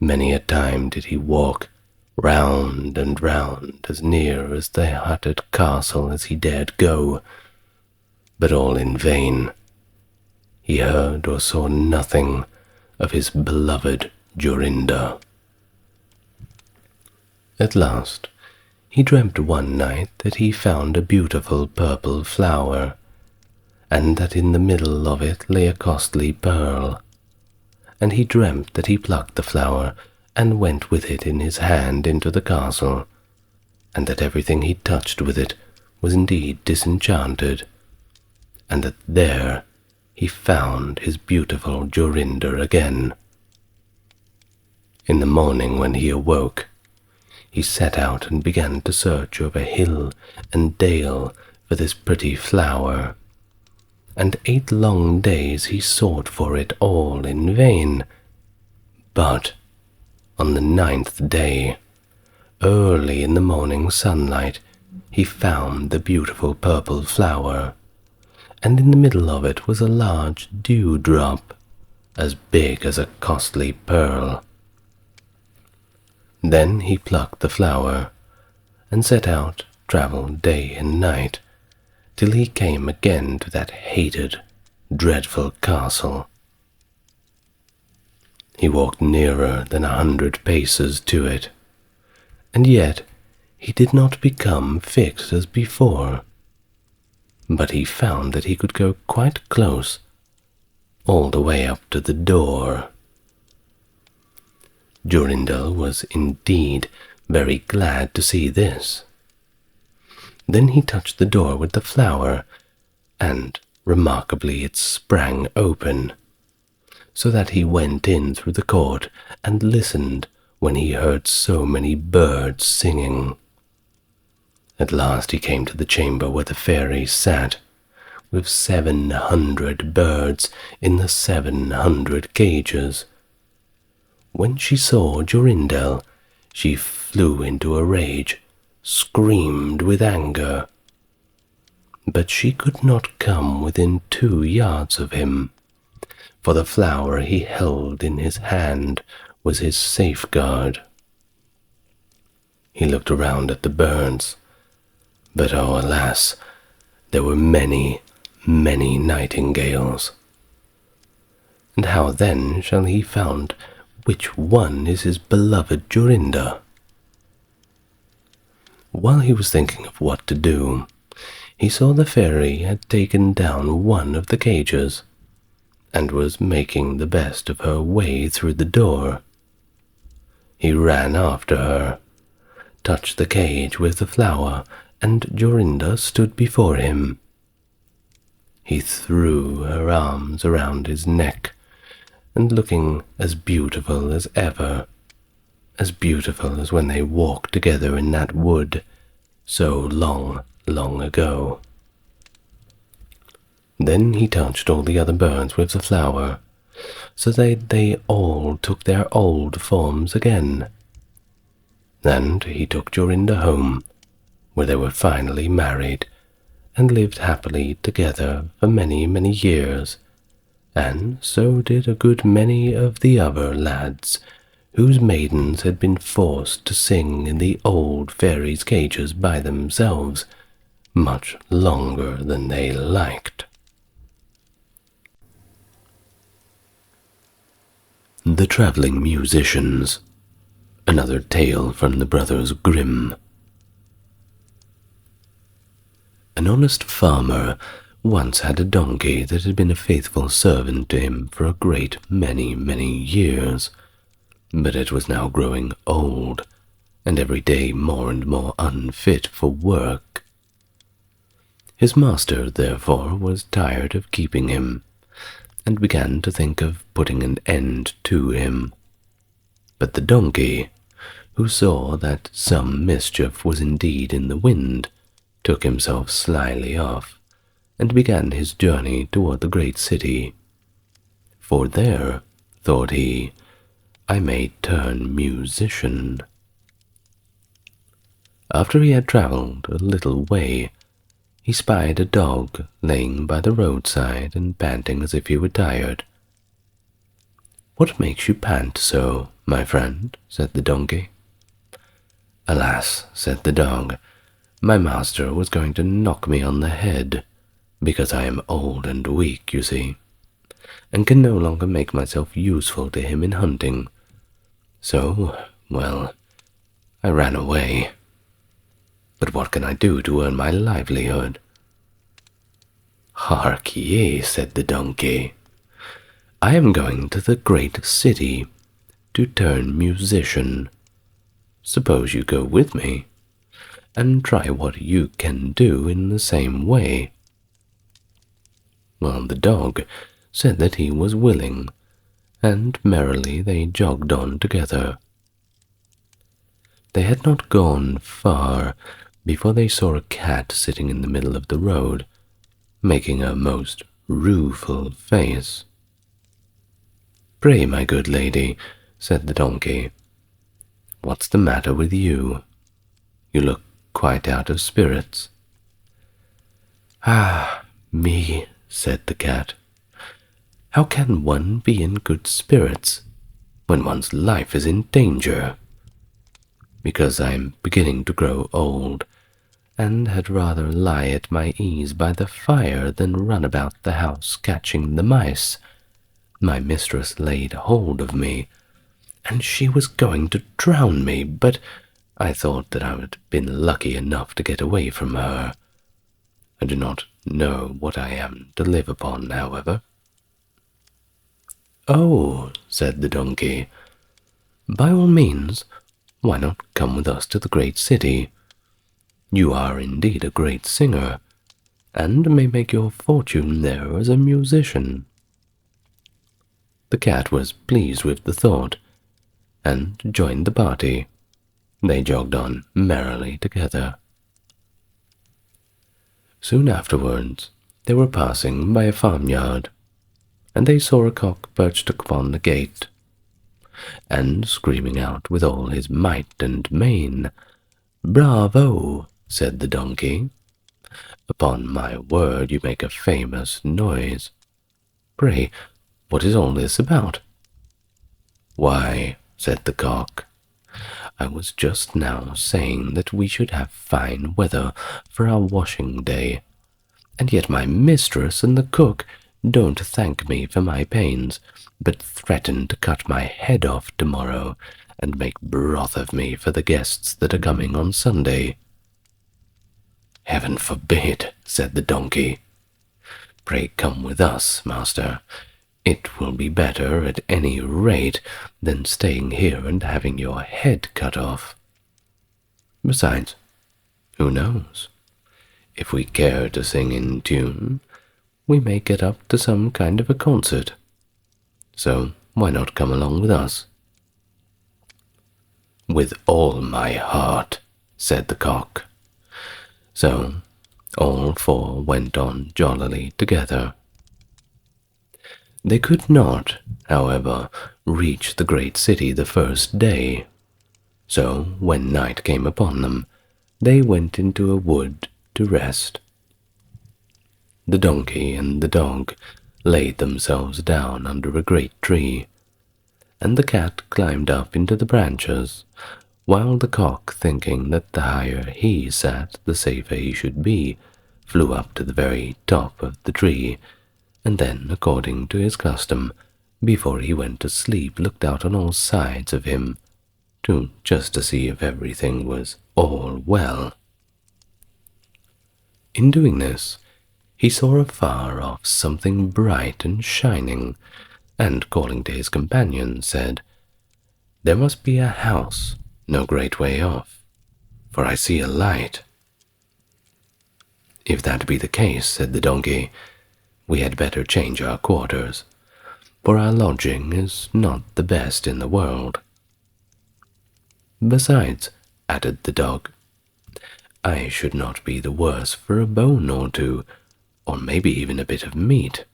Many a time did he walk round and round as near as the hutted castle as he dared go, but all in vain. He heard or saw nothing of his beloved Jorinda. At last he dreamt one night that he found a beautiful purple flower, and that in the middle of it lay a costly pearl. And he dreamt that he plucked the flower and went with it in his hand into the castle, and that everything he touched with it was indeed disenchanted, and that there he found his beautiful Jorinda again. In the morning when he awoke, he set out and began to search over hill and dale for this pretty flower, and 8 long days he sought for it all in vain. But on the 9th day, early in the morning sunlight, he found the beautiful purple flower, and in the middle of it was a large dewdrop, as big as a costly pearl. Then he plucked the flower, and set out, travelled day and night, till he came again to that hated, dreadful castle. He walked nearer than 100 paces to it, and yet he did not become fixed as before, but he found that he could go quite close, all the way up to the door. Jorindel was indeed very glad to see this. Then he touched the door with the flower, and remarkably it sprang open, so that he went in through the court and listened when he heard so many birds singing. At last he came to the chamber where the fairy sat, with 700 birds in the 700 cages. When she saw Jorindel, she flew into a rage, screamed with anger. But she could not come within 2 yards of him, for the flower he held in his hand was his safeguard. He looked around at the birds, but oh alas, there were many, many nightingales. And how then shall he find which one is his beloved Jorinda? While he was thinking of what to do, he saw the fairy had taken down one of the cages, and was making the best of her way through the door. He ran after her, touched the cage with the flower, and Jorinda stood before him. He threw her arms around his neck, and looking as beautiful as ever, as beautiful as when they walked together in that wood so long, long ago. Then he touched all the other birds with the flower, so they all took their old forms again. And he took Jorinda home, where they were finally married, and lived happily together for many, many years, and so did a good many of the other lads, whose maidens had been forced to sing in the old fairies' cages by themselves, much longer than they liked. The Travelling Musicians. Another tale from the Brothers Grimm. An honest farmer once had a donkey that had been a faithful servant to him for a great many, many years, but it was now growing old, and every day more and more unfit for work. His master, therefore, was tired of keeping him, and began to think of putting an end to him. But the donkey, who saw that some mischief was indeed in the wind, took himself slyly off, and began his journey toward the great city. For there, thought he, I may turn musician. After he had travelled a little way, he spied a dog laying by the roadside and panting as if he were tired. "What makes you pant so, my friend?" said the donkey. "Alas," said the dog, "my master was going to knock me on the head, because I am old and weak, you see, and can no longer make myself useful to him in hunting. So, well, I ran away. But what can I do to earn my livelihood?" "Hark ye," said the donkey, "I am going to the great city to turn musician. Suppose you go with me, and try what you can do in the same way." Well, the dog said that he was willing, and merrily they jogged on together. They had not gone far before they saw a cat sitting in the middle of the road, making a most rueful face. "Pray, my good lady," said the donkey, "what's the matter with you? You look quite out of spirits." "Ah, me," said the cat. "How can one be in good spirits when one's life is in danger? Because I'm beginning to grow old, and had rather lie at my ease by the fire than run about the house catching the mice. My mistress laid hold of me, and she was going to drown me, but I thought that I had been lucky enough to get away from her. I do not know what I am to live upon, however." "Oh," said the donkey, "by all means, why not come with us to the great city? You are indeed a great singer, and may make your fortune there as a musician." The cat was pleased with the thought, and joined the party. They jogged on merrily together. Soon afterwards, they were passing by a farmyard, and they saw a cock perched upon the gate, and screaming out with all his might and main. "Bravo!" said the donkey. "Upon my word, you make a famous noise. Pray, what is all this about?" "Why," said the cock, "I was just now saying that we should have fine weather for our washing day, and yet my mistress and the cook don't thank me for my pains, but threaten to cut my head off tomorrow and make broth of me for the guests that are coming on Sunday." "Heaven forbid," said the donkey. "Pray come with us, master. It will be better at any rate than staying here and having your head cut off. Besides, who knows? If we care to sing in tune, we may get up to some kind of a concert. So why not come along with us?" "With all my heart," said the cock. So all four went on jollily together. They could not, however, reach the great city the first day, so when night came upon them, they went into a wood to rest. The donkey and the dog laid themselves down under a great tree, and the cat climbed up into the branches, while the cock, thinking that the higher he sat, the safer he should be, flew up to the very top of the tree, and then, according to his custom, before he went to sleep, looked out on all sides of him, just to see if everything was all well. In doing this, he saw afar off something bright and shining, and calling to his companion, said, "There must be a house no great way off, for I see a light." "If that be the case," said the donkey, "we had better change our quarters, for our lodging is not the best in the world." "Besides," added the dog, "I should not be the worse for a bone or two, or maybe even a bit of meat."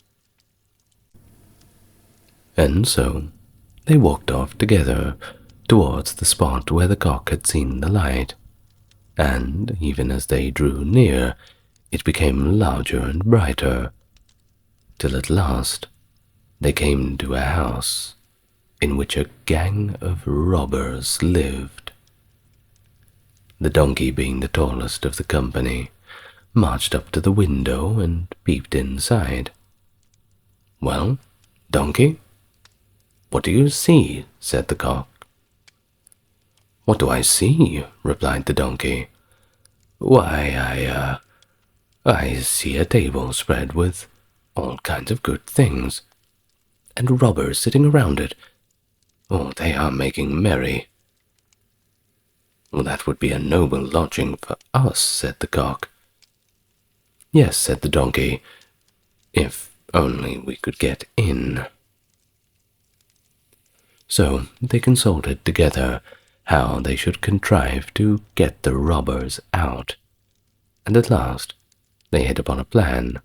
And so they walked off together towards the spot where the cock had seen the light, and even as they drew near, it became larger and brighter, till at last they came to a house in which a gang of robbers lived. The donkey, being the tallest of the company, marched up to the window and peeped inside. "Well, donkey, what do you see?" said the cock. "What do I see?" replied the donkey. "Why, I see a table spread with all kinds of good things, and robbers sitting around it. Oh, they are making merry." "Well, that would be a noble lodging for us," said the cock. "Yes," said the donkey, "if only we could get in." So they consulted together how they should contrive to get the robbers out, and at last they hit upon a plan.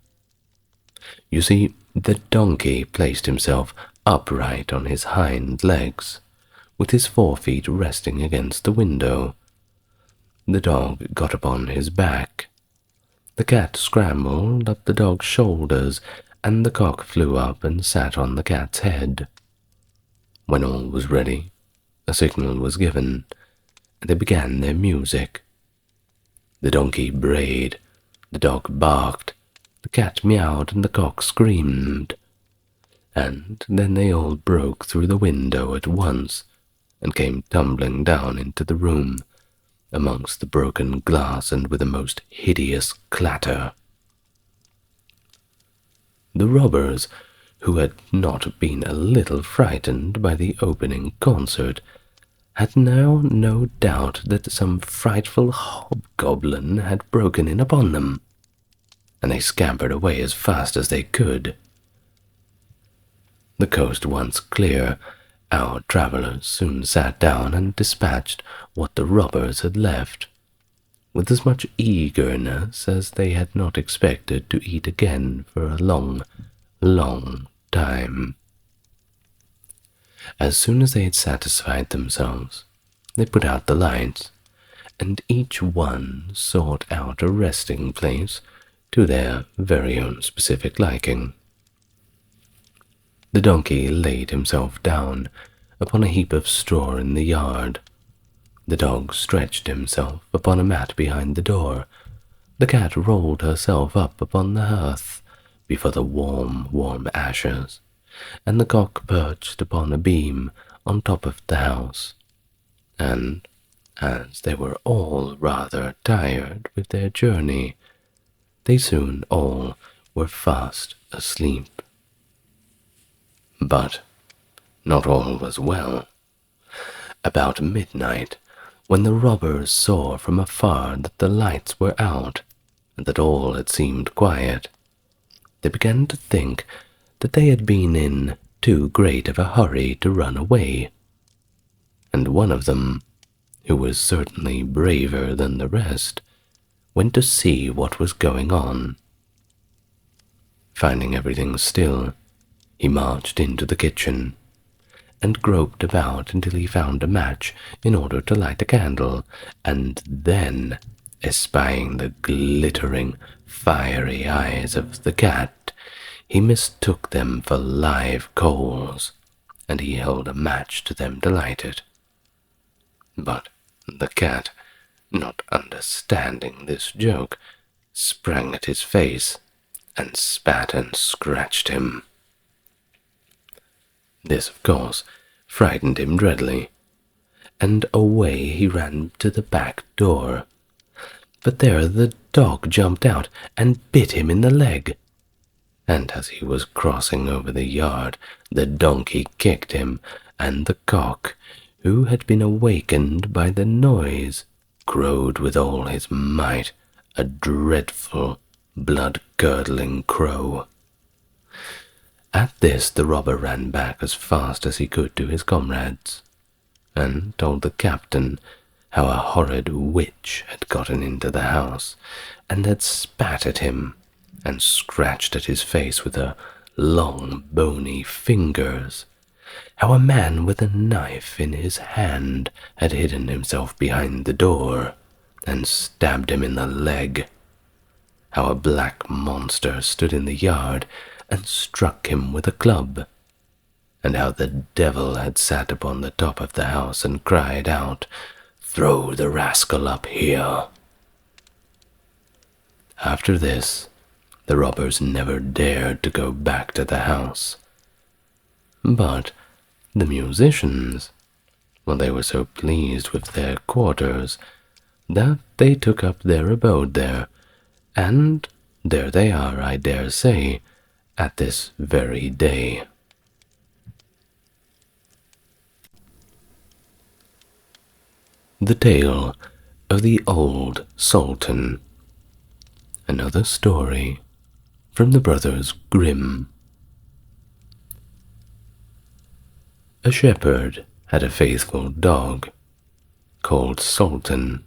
You see, the donkey placed himself upright on his hind legs, with his forefeet resting against the window. The dog got upon his back. The cat scrambled up the dog's shoulders, and the cock flew up and sat on the cat's head. When all was ready, a signal was given, and they began their music. The donkey brayed, the dog barked, the cat meowed, and the cock screamed. And then they all broke through the window at once, and came tumbling down into the room, amongst the broken glass, and with a most hideous clatter. The robbers, who had not been a little frightened by the opening concert, had now no doubt that some frightful hobgoblin had broken in upon them, and they scampered away as fast as they could. The coast once clear, our travellers soon sat down and dispatched what the robbers had left, with as much eagerness as they had not expected to eat again for a long, long time. As soon as they had satisfied themselves, they put out the lights, and each one sought out a resting place to their very own specific liking. The donkey laid himself down upon a heap of straw in the yard. The dog stretched himself upon a mat behind the door. The cat rolled herself up upon the hearth before the warm, warm ashes, and the cock perched upon a beam on top of the house. And as they were all rather tired with their journey, they soon all were fast asleep. But not all was well. About midnight, when the robbers saw from afar that the lights were out, and that all had seemed quiet, they began to think that they had been in too great of a hurry to run away, and one of them, who was certainly braver than the rest, went to see what was going on. Finding everything still, He marched into the kitchen and groped about until he found a match in order to light a candle, and then, espying the glittering, fiery eyes of the cat, he mistook them for live coals, and he held a match to them to light it. But the cat, not understanding this joke, sprang at his face and spat and scratched him. This, of course, frightened him dreadfully, and away he ran to the back door. But there the dog jumped out and bit him in the leg, and as he was crossing over the yard, the donkey kicked him, and the cock, who had been awakened by the noise, crowed with all his might, a dreadful, blood-curdling crow. At this the robber ran back as fast as he could to his comrades, and told the captain how a horrid witch had gotten into the house, and had spat at him, and scratched at his face with her long bony fingers, how a man with a knife in his hand had hidden himself behind the door, and stabbed him in the leg, how a black monster stood in the yard, and struck him with a club, and how the devil had sat upon the top of the house and cried out, "Throw the rascal up here." After this, the robbers never dared to go back to the house. But the musicians, well, they were so pleased with their quarters that they took up their abode there, and there they are, I dare say, at this very day. The Tale of the Old Sultan. Another story from the Brothers Grimm. A shepherd had a faithful dog called Sultan,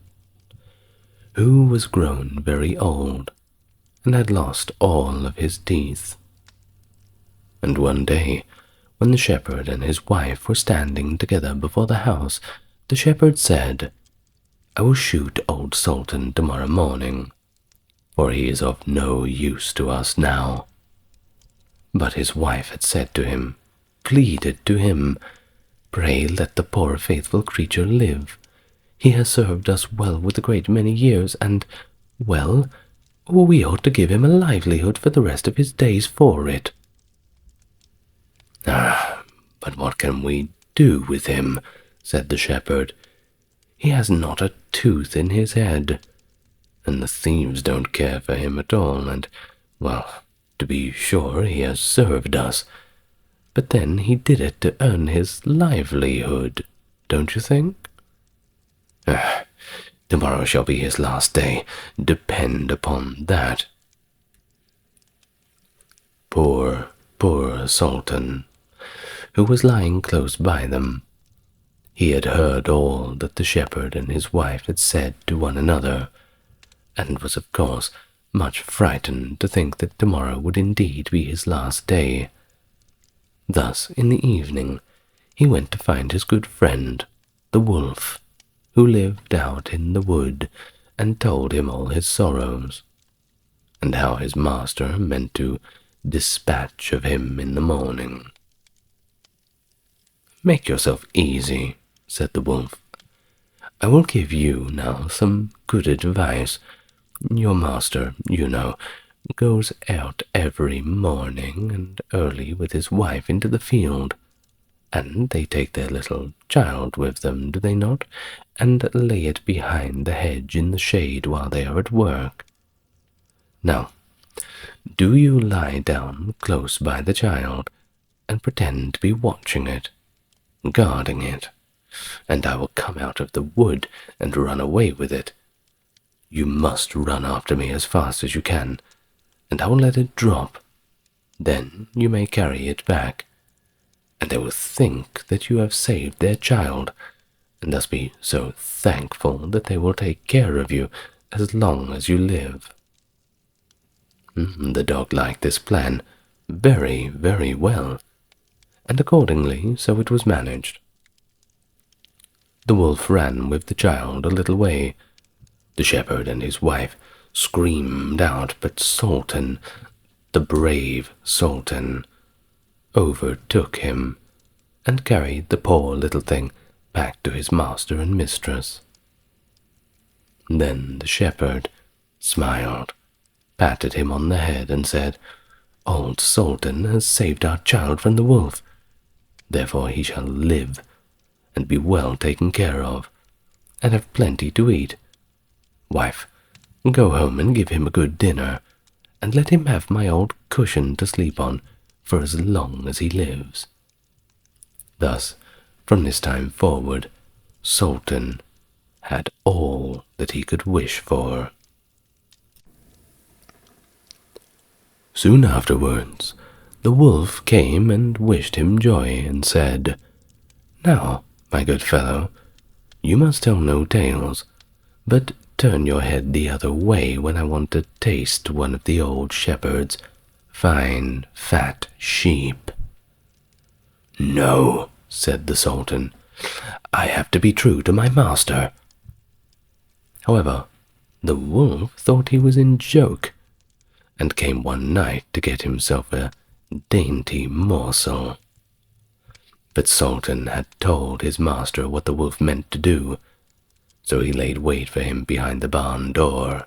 who was grown very old and had lost all of his teeth. And one day, when the shepherd and his wife were standing together before the house, the shepherd said, "I will shoot old Sultan tomorrow morning, for he is of no use to us now." But his wife had said to him, pleaded to him, "Pray let the poor faithful creature live. He has served us well with a great many years, and, well, we ought to give him a livelihood for the rest of his days for it." "Ah, but what can we do with him?" said the shepherd. "He has not a tooth in his head, and the thieves don't care for him at all, and, well, to be sure he has served us, but then he did it to earn his livelihood, don't you think? Tomorrow shall be his last day, depend upon that." Poor, poor Sultan, who was lying close by them. He had heard all that the shepherd and his wife had said to one another, and was of course much frightened to think that tomorrow would indeed be his last day. Thus, in the evening, he went to find his good friend, the wolf, who lived out in the wood, and told him all his sorrows, and how his master meant to dispatch of him in the morning. "Make yourself easy," said the wolf. "I will give you now some good advice. Your master, you know, goes out every morning and early with his wife into the field, and they take their little child with them, do they not, and lay it behind the hedge in the shade while they are at work. Now, do you lie down close by the child, and pretend to be watching it, guarding it, and I will come out of the wood and run away with it. You must run after me as fast as you can, and I will let it drop. Then you may carry it back, and they will think that you have saved their child, and thus be so thankful that they will take care of you as long as you live." The dog liked this plan very, very well, and accordingly so it was managed. The wolf ran with the child a little way. The shepherd and his wife screamed out, but Sultan, the brave Sultan, overtook him and carried the poor little thing back to his master and mistress. Then the shepherd smiled, patted him on the head, and said, "Old Sultan has saved our child from the wolf. Therefore he shall live and be well taken care of, and have plenty to eat. Wife, go home and give him a good dinner, and let him have my old cushion to sleep on for as long as he lives." Thus, from this time forward, Sultan had all that he could wish for. Soon afterwards, the wolf came and wished him joy, and said, "Now, my good fellow, you must tell no tales, but turn your head the other way when I want to taste one of the old shepherd's fine, fat sheep." "No," said the Sultan, "I have to be true to my master." However, the wolf thought he was in joke, and came one night to get himself a dainty morsel. But Sultan had told his master what the wolf meant to do, so he laid wait for him behind the barn door,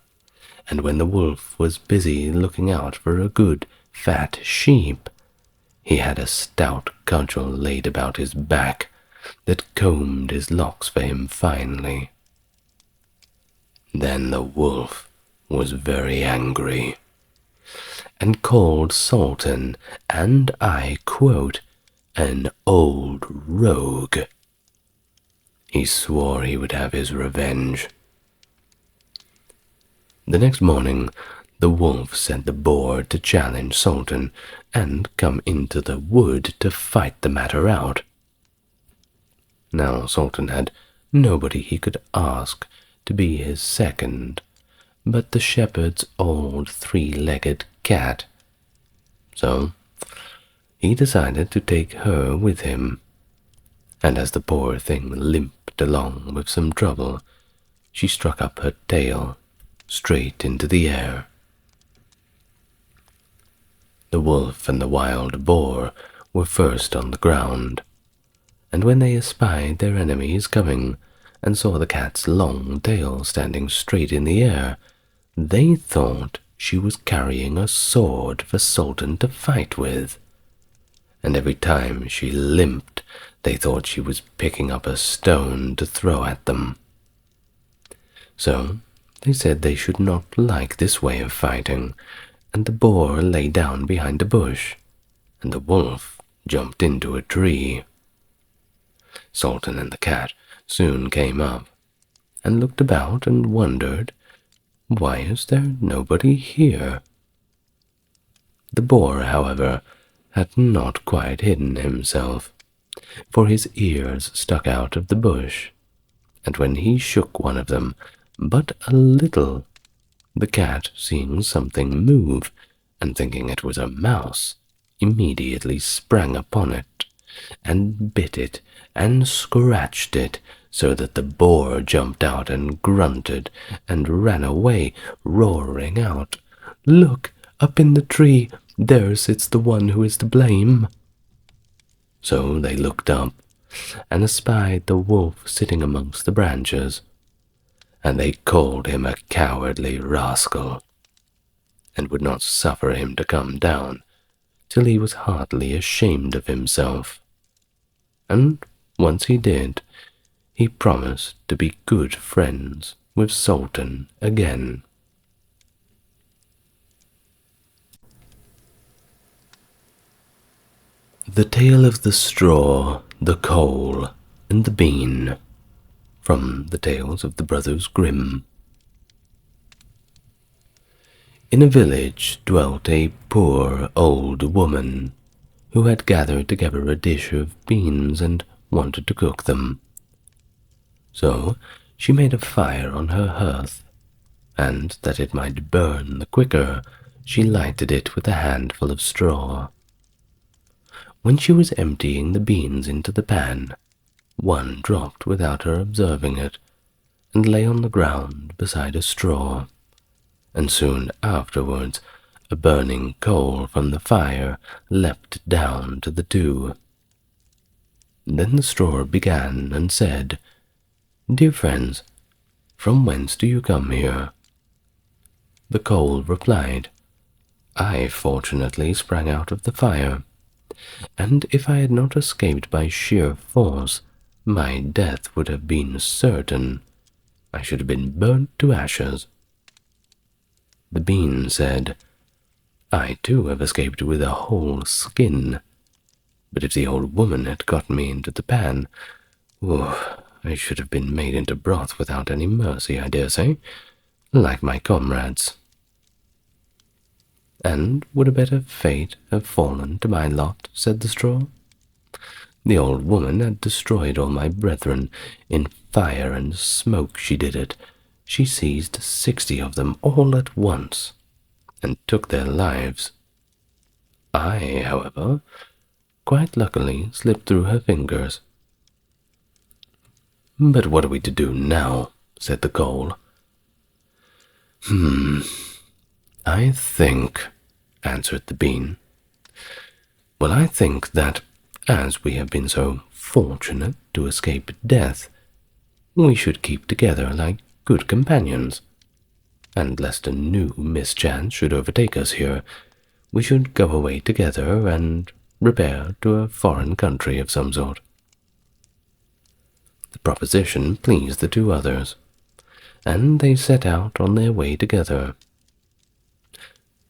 and when the wolf was busy looking out for a good fat sheep, he had a stout cudgel laid about his back that combed his locks for him finely. Then the wolf was very angry, and called Sultan, and I quote, an old rogue. He swore he would have his revenge. The next morning, the wolf sent the boar to challenge Sultan and come into the wood to fight the matter out. Now Sultan had nobody he could ask to be his second but the shepherd's old three-legged cat. So he decided to take her with him, and as the poor thing limped along with some trouble, she struck up her tail straight into the air. The wolf and the wild boar were first on the ground, and when they espied their enemies coming, and saw the cat's long tail standing straight in the air, they thought she was carrying a sword for Sultan to fight with, and every time she limped, they thought she was picking up a stone to throw at them. So they said they should not like this way of fighting, and the boar lay down behind a bush, and the wolf jumped into a tree. Sultan and the cat soon came up, and looked about and wondered, why is there nobody here? The boar, however, had not quite hidden himself, for his ears stuck out of the bush, and when he shook one of them but a little, the cat, seeing something move, and thinking it was a mouse, immediately sprang upon it, and bit it, and scratched it, so that the boar jumped out and grunted, and ran away, roaring out, "Look, up in the tree, there sits the one who is to blame." So they looked up, and espied the wolf sitting amongst the branches, and they called him a cowardly rascal, and would not suffer him to come down till he was heartily ashamed of himself. And once he did, he promised to be good friends with Sultan again. The Tale of the Straw, the Coal, and the Bean, from the Tales of the Brothers Grimm. In a village dwelt a poor old woman, who had gathered together a dish of beans and wanted to cook them. So she made a fire on her hearth, and that it might burn the quicker, she lighted it with a handful of straw. When she was emptying the beans into the pan, one dropped without her observing it, and lay on the ground beside a straw, and soon afterwards a burning coal from the fire leapt down to the two. Then the straw began and said, "Dear friends, from whence do you come here?" The coal replied, "I fortunately sprang out of the fire, and if I had not escaped by sheer force, my death would have been certain. I should have been burnt to ashes." The bean said, "I too have escaped with a whole skin, but if the old woman had got me into the pan, I should have been made into broth without any mercy, I dare say, like my comrades." "And would a better fate have fallen to my lot?" said the straw. "The old woman had destroyed all my brethren. In fire and smoke she did it. She seized 60 of them all at once, and took their lives. I, however, quite luckily slipped through her fingers." "But what are we to do now?" said the coal. "I think," answered the bean, "well, I think that, as we have been so fortunate to escape death, we should keep together like good companions, and lest a new mischance should overtake us here, we should go away together and repair to a foreign country of some sort." The proposition pleased the two others, and they set out on their way together.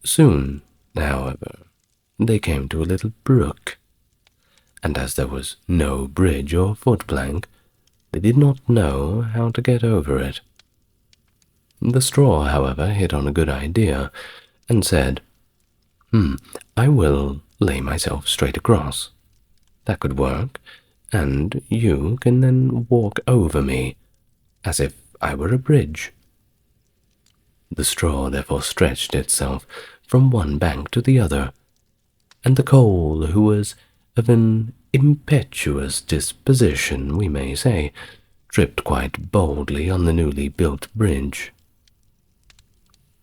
Soon, however, they came to a little brook, and as there was no bridge or footplank, they did not know how to get over it. The straw, however, hit on a good idea, and said, "I will lay myself straight across. That could work, and you can then walk over me, as if I were a bridge." The straw therefore stretched itself from one bank to the other, and the coal, who was of an impetuous disposition, we may say, tripped quite boldly on the newly built bridge.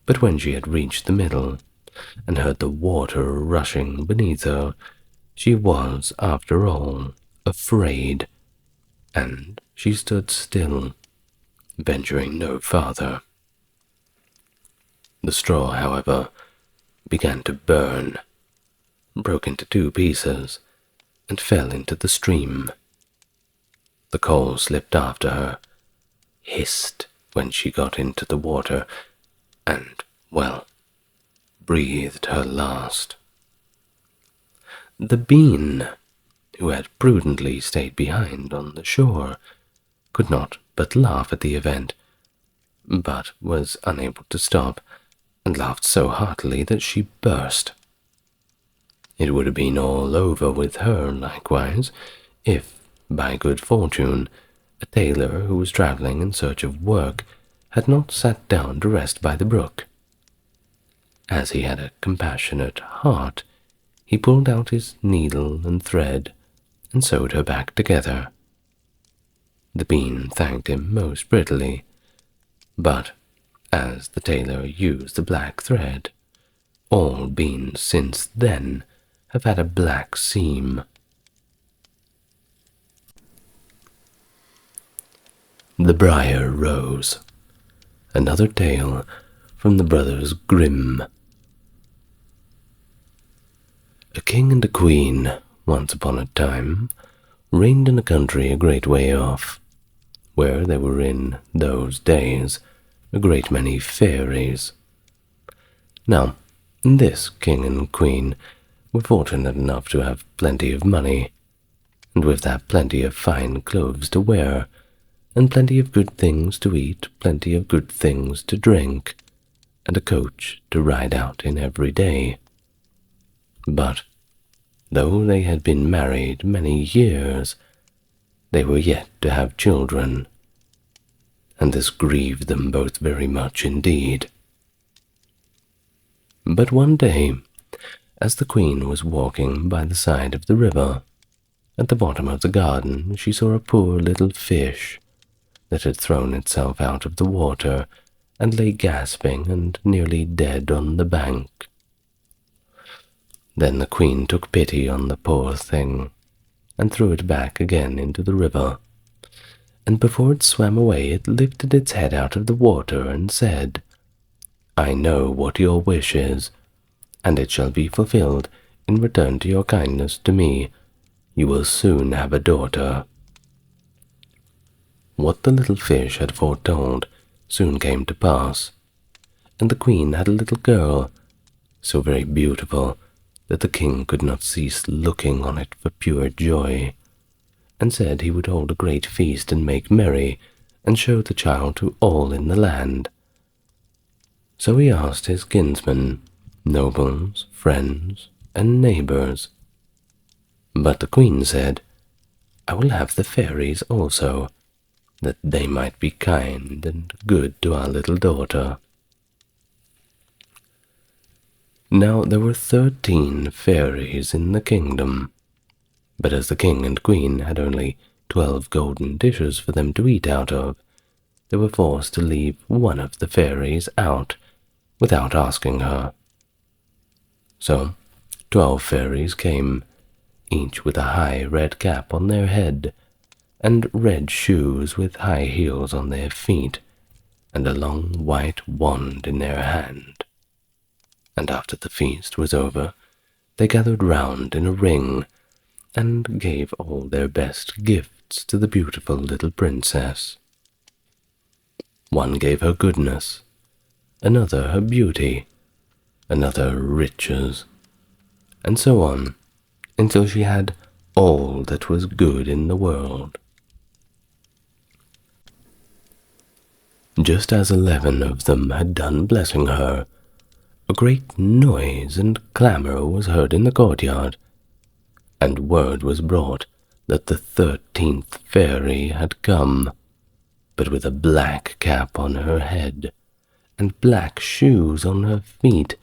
But when she had reached the middle, and heard the water rushing beneath her, she was, after all, afraid, and she stood still, venturing no farther. The straw, however, began to burn, broke into 2 pieces, and fell into the stream. The coal slipped after her, hissed when she got into the water, and, well, breathed her last. The bean, who had prudently stayed behind on the shore, could not but laugh at the event, but was unable to stop, and laughed so heartily that she burst. It would have been all over with her likewise, if, by good fortune, a tailor who was travelling in search of work had not sat down to rest by the brook. As he had a compassionate heart, he pulled out his needle and thread, and sewed her back together. The bean thanked him most prettily, but, as the tailor used the black thread, all beans since then have had a black seam. The Briar Rose. Another tale from the Brothers Grimm. A king and a queen, once upon a time, reigned in a country a great way off, where there were in those days a great many fairies. Now, this king and queen were fortunate enough to have plenty of money, and with that plenty of fine clothes to wear, and plenty of good things to eat, plenty of good things to drink, and a coach to ride out in every day. But, though they had been married many years, they were yet to have children, and this grieved them both very much indeed. But one day, as the queen was walking by the side of the river, at the bottom of the garden she saw a poor little fish that had thrown itself out of the water and lay gasping and nearly dead on the bank. Then the queen took pity on the poor thing and threw it back again into the river, and before it swam away it lifted its head out of the water and said, "I know what your wish is, and it shall be fulfilled in return to your kindness to me. You will soon have a daughter." What the little fish had foretold soon came to pass, and the queen had a little girl, so very beautiful that the king could not cease looking on it for pure joy, and said he would hold a great feast and make merry, and show the child to all in the land. So he asked his kinsmen, nobles, friends, and neighbors. But the queen said, "I will have the fairies also, that they might be kind and good to our little daughter." Now there were 13 fairies in the kingdom, but as the king and queen had only 12 golden dishes for them to eat out of, they were forced to leave one of the fairies out without asking her. So 12 fairies came, each with a high red cap on their head, and red shoes with high heels on their feet, and a long white wand in their hand. And after the feast was over, they gathered round in a ring, and gave all their best gifts to the beautiful little princess. One gave her goodness, another her beauty, another riches, and so on, until she had all that was good in the world. Just as 11 of them had done blessing her, a great noise and clamour was heard in the courtyard, and word was brought that the 13th fairy had come, but with a black cap on her head, and black shoes on her feet,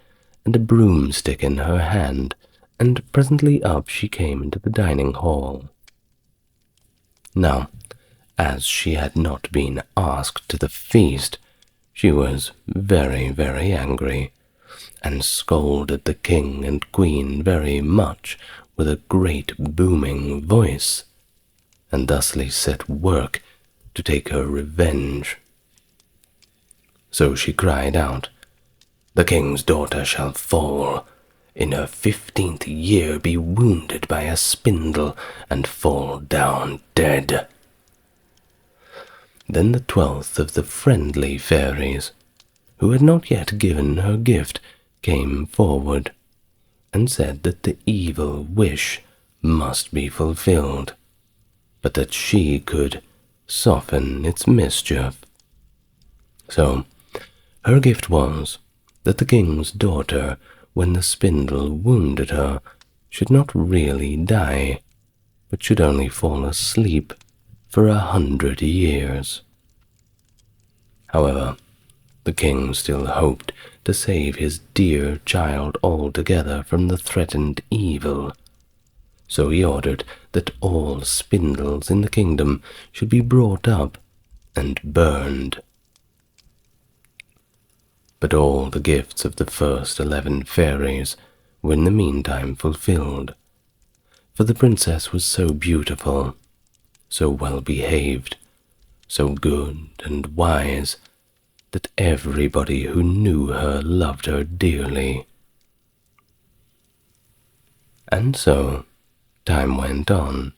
and a broomstick in her hand, and presently up she came into the dining hall. Now, as she had not been asked to the feast, she was very, very angry, and scolded the king and queen very much with a great booming voice, and thusly set work to take her revenge. So she cried out, "The king's daughter shall fall, in her 15th year be wounded by a spindle, and fall down dead." Then the 12th of the friendly fairies, who had not yet given her gift, came forward, and said that the evil wish must be fulfilled, but that she could soften its mischief. So her gift was that the king's daughter, when the spindle wounded her, should not really die, but should only fall asleep for 100 years. However, the king still hoped to save his dear child altogether from the threatened evil, so he ordered that all spindles in the kingdom should be brought up and burned. But all the gifts of the first 11 fairies were in the meantime fulfilled, for the princess was so beautiful, so well behaved, so good and wise, that everybody who knew her loved her dearly. And so time went on.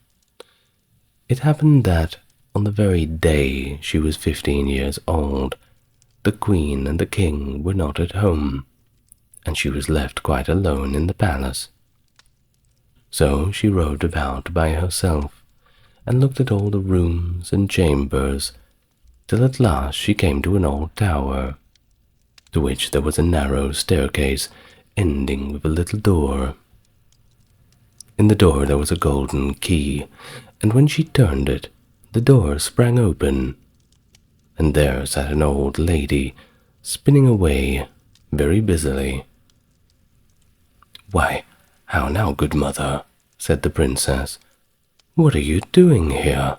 It happened that on the very day she was 15 years old, the queen and the king were not at home, and she was left quite alone in the palace. So she rode about by herself, and looked at all the rooms and chambers, till at last she came to an old tower, to which there was a narrow staircase ending with a little door. In the door there was a golden key, and when she turned it, the door sprang open, and there sat an old lady, spinning away very busily. "Why, how now, good mother?" said the princess. "What are you doing here?"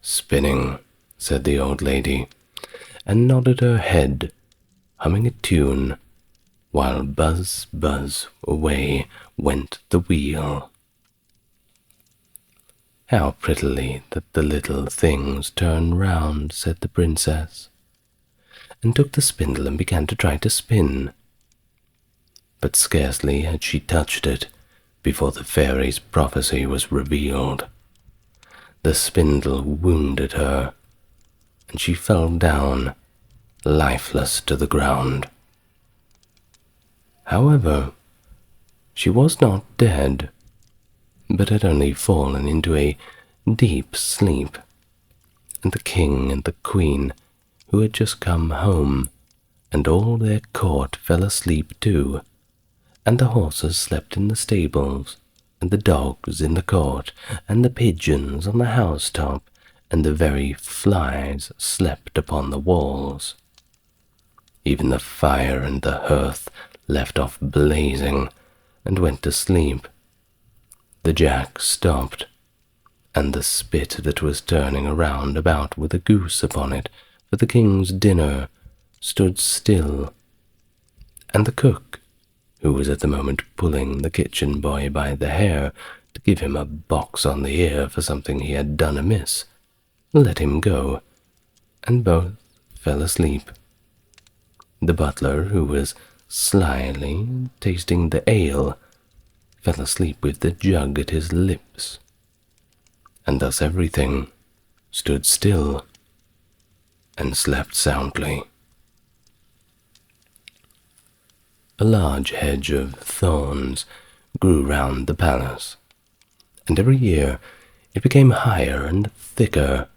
"Spinning," said the old lady, and nodded her head, humming a tune, while buzz, buzz, away went the wheel. "How prettily that the little things turn round," said the princess, and took the spindle and began to try to spin. But scarcely had she touched it before the fairy's prophecy was revealed. The spindle wounded her, and she fell down, lifeless, to the ground. However, she was not dead, but had only fallen into a deep sleep, and the king and the queen, who had just come home, and all their court fell asleep too, and the horses slept in the stables, and the dogs in the court, and the pigeons on the housetop, and the very flies slept upon the walls. Even the fire and the hearth left off blazing, and went to sleep. The jack stopped, and the spit that was turning around about with a goose upon it for the king's dinner stood still, and the cook, who was at the moment pulling the kitchen boy by the hair to give him a box on the ear for something he had done amiss, let him go, and both fell asleep. The butler, who was slyly tasting the ale, fell asleep with the jug at his lips, and thus everything stood still and slept soundly. A large hedge of thorns grew round the palace, and every year it became higher and thicker,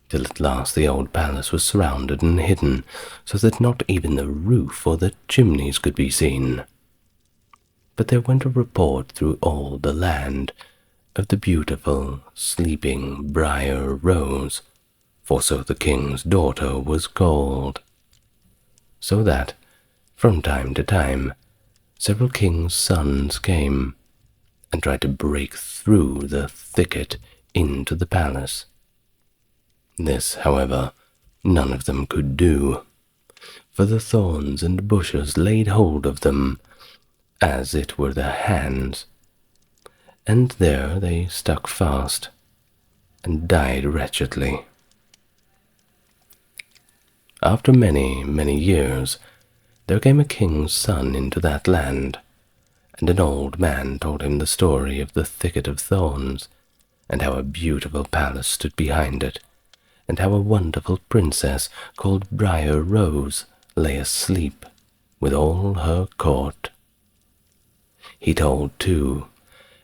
till at last the old palace was surrounded and hidden, so that not even the roof or the chimneys could be seen. But there went a report through all the land of the beautiful, sleeping Briar Rose, for so the king's daughter was called. So that, from time to time, several kings' sons came and tried to break through the thicket into the palace. This, however, none of them could do, for the thorns and bushes laid hold of them, as it were their hands, and there they stuck fast and died wretchedly. After many, many years, there came a king's son into that land, and an old man told him the story of the thicket of thorns, and how a beautiful palace stood behind it, and how a wonderful princess called Briar Rose lay asleep with all her court. He told, too,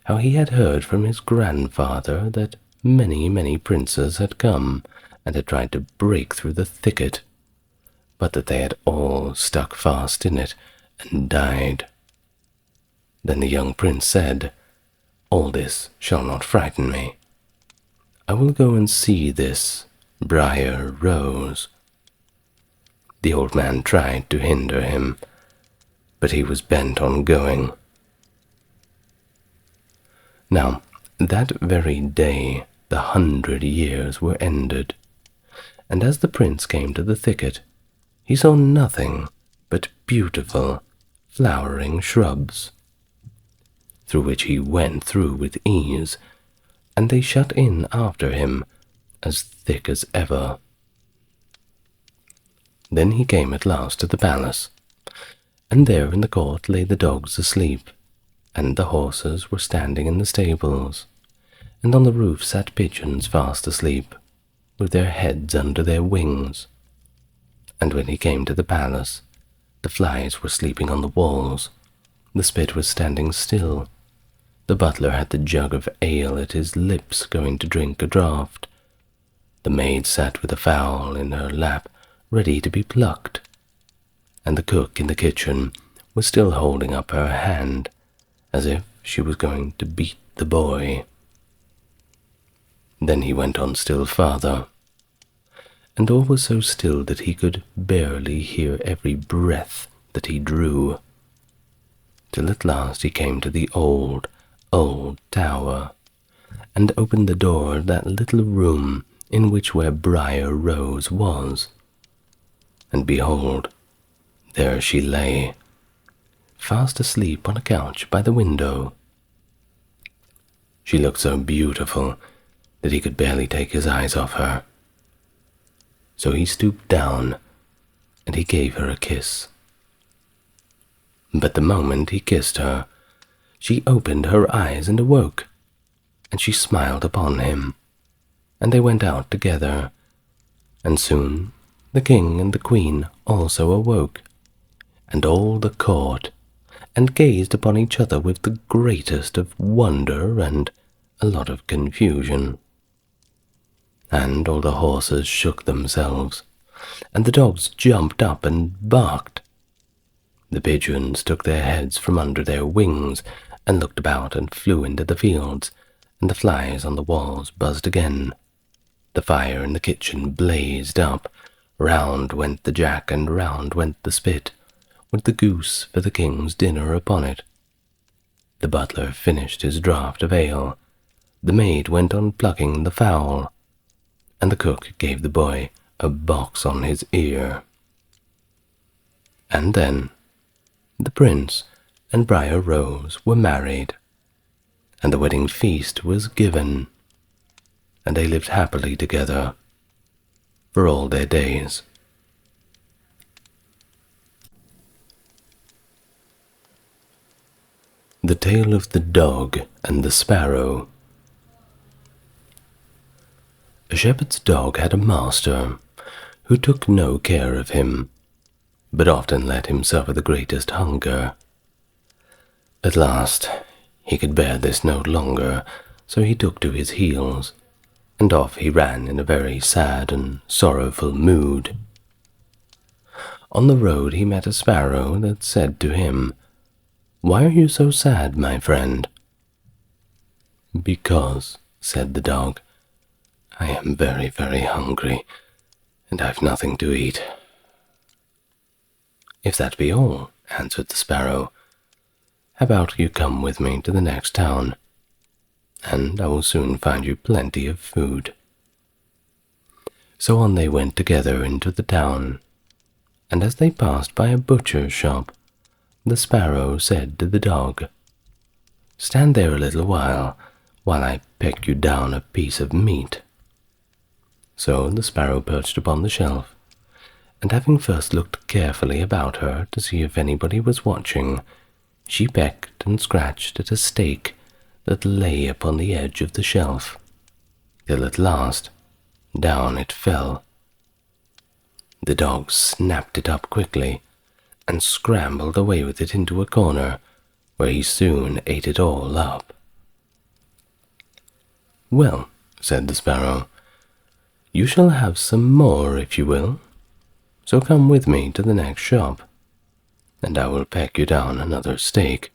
how he had heard from his grandfather that many, many princes had come and had tried to break through the thicket, but that they had all stuck fast in it and died. Then the young prince said, "All this shall not frighten me. I will go and see this Briar Rose." The old man tried to hinder him, but he was bent on going. Now, that very day 100 years were ended, and as the prince came to the thicket, he saw nothing but beautiful, flowering shrubs, through which he went through with ease, and they shut in after him as thick as ever. Then he came at last to the palace, and there in the court lay the dogs asleep, and the horses were standing in the stables, and on the roof sat pigeons fast asleep, with their heads under their wings. And when he came to the palace, the flies were sleeping on the walls, the spit was standing still, the butler had the jug of ale at his lips going to drink a draught, the maid sat with a fowl in her lap ready to be plucked, and the cook in the kitchen was still holding up her hand as if she was going to beat the boy. Then he went on still farther, and all was so still that he could barely hear every breath that he drew. till at last he came to the old, old tower, and opened the door of that little room in which where Briar Rose was. And behold, there she lay, fast asleep on a couch by the window. She looked so beautiful that he could barely take his eyes off her. So he stooped down, and he gave her a kiss. But the moment he kissed her, she opened her eyes and awoke, and she smiled upon him, and they went out together, and soon the king and the queen also awoke, and all the court, and gazed upon each other with the greatest of wonder and a lot of confusion. And all the horses shook themselves, and the dogs jumped up and barked. The pigeons took their heads from under their wings and looked about and flew into the fields, and the flies on the walls buzzed again. The fire in the kitchen blazed up, round went the jack and round went the spit, with the goose for the king's dinner upon it. The butler finished his draught of ale, the maid went on plucking the fowl, and the cook gave the boy a box on his ear. And then the prince and Briar Rose were married, and the wedding feast was given, and they lived happily together for all their days. The Tale of the Dog and the Sparrow. A shepherd's dog had a master who took no care of him, but often let him suffer the greatest hunger. At last he could bear this no longer, so he took to his heels, and off he ran in a very sad and sorrowful mood. On the road he met a sparrow that said to him, "Why are you so sad, my friend?" "Because," said the dog, "I am very, very hungry, and I've nothing to eat." "If that be all," answered the sparrow, "how about you come with me to the next town, and I will soon find you plenty of food." So on they went together into the town, and as they passed by a butcher's shop, the sparrow said to the dog, "Stand there a little while I peck you down a piece of meat." So the sparrow perched upon the shelf, and having first looked carefully about her to see if anybody was watching, she pecked and scratched at a steak that lay upon the edge of the shelf, till at last down it fell. The dog snapped it up quickly, and scrambled away with it into a corner, where he soon ate it all up. "Well," said the sparrow, "you shall have some more if you will, so come with me to the next shop, and I will peck you down another steak."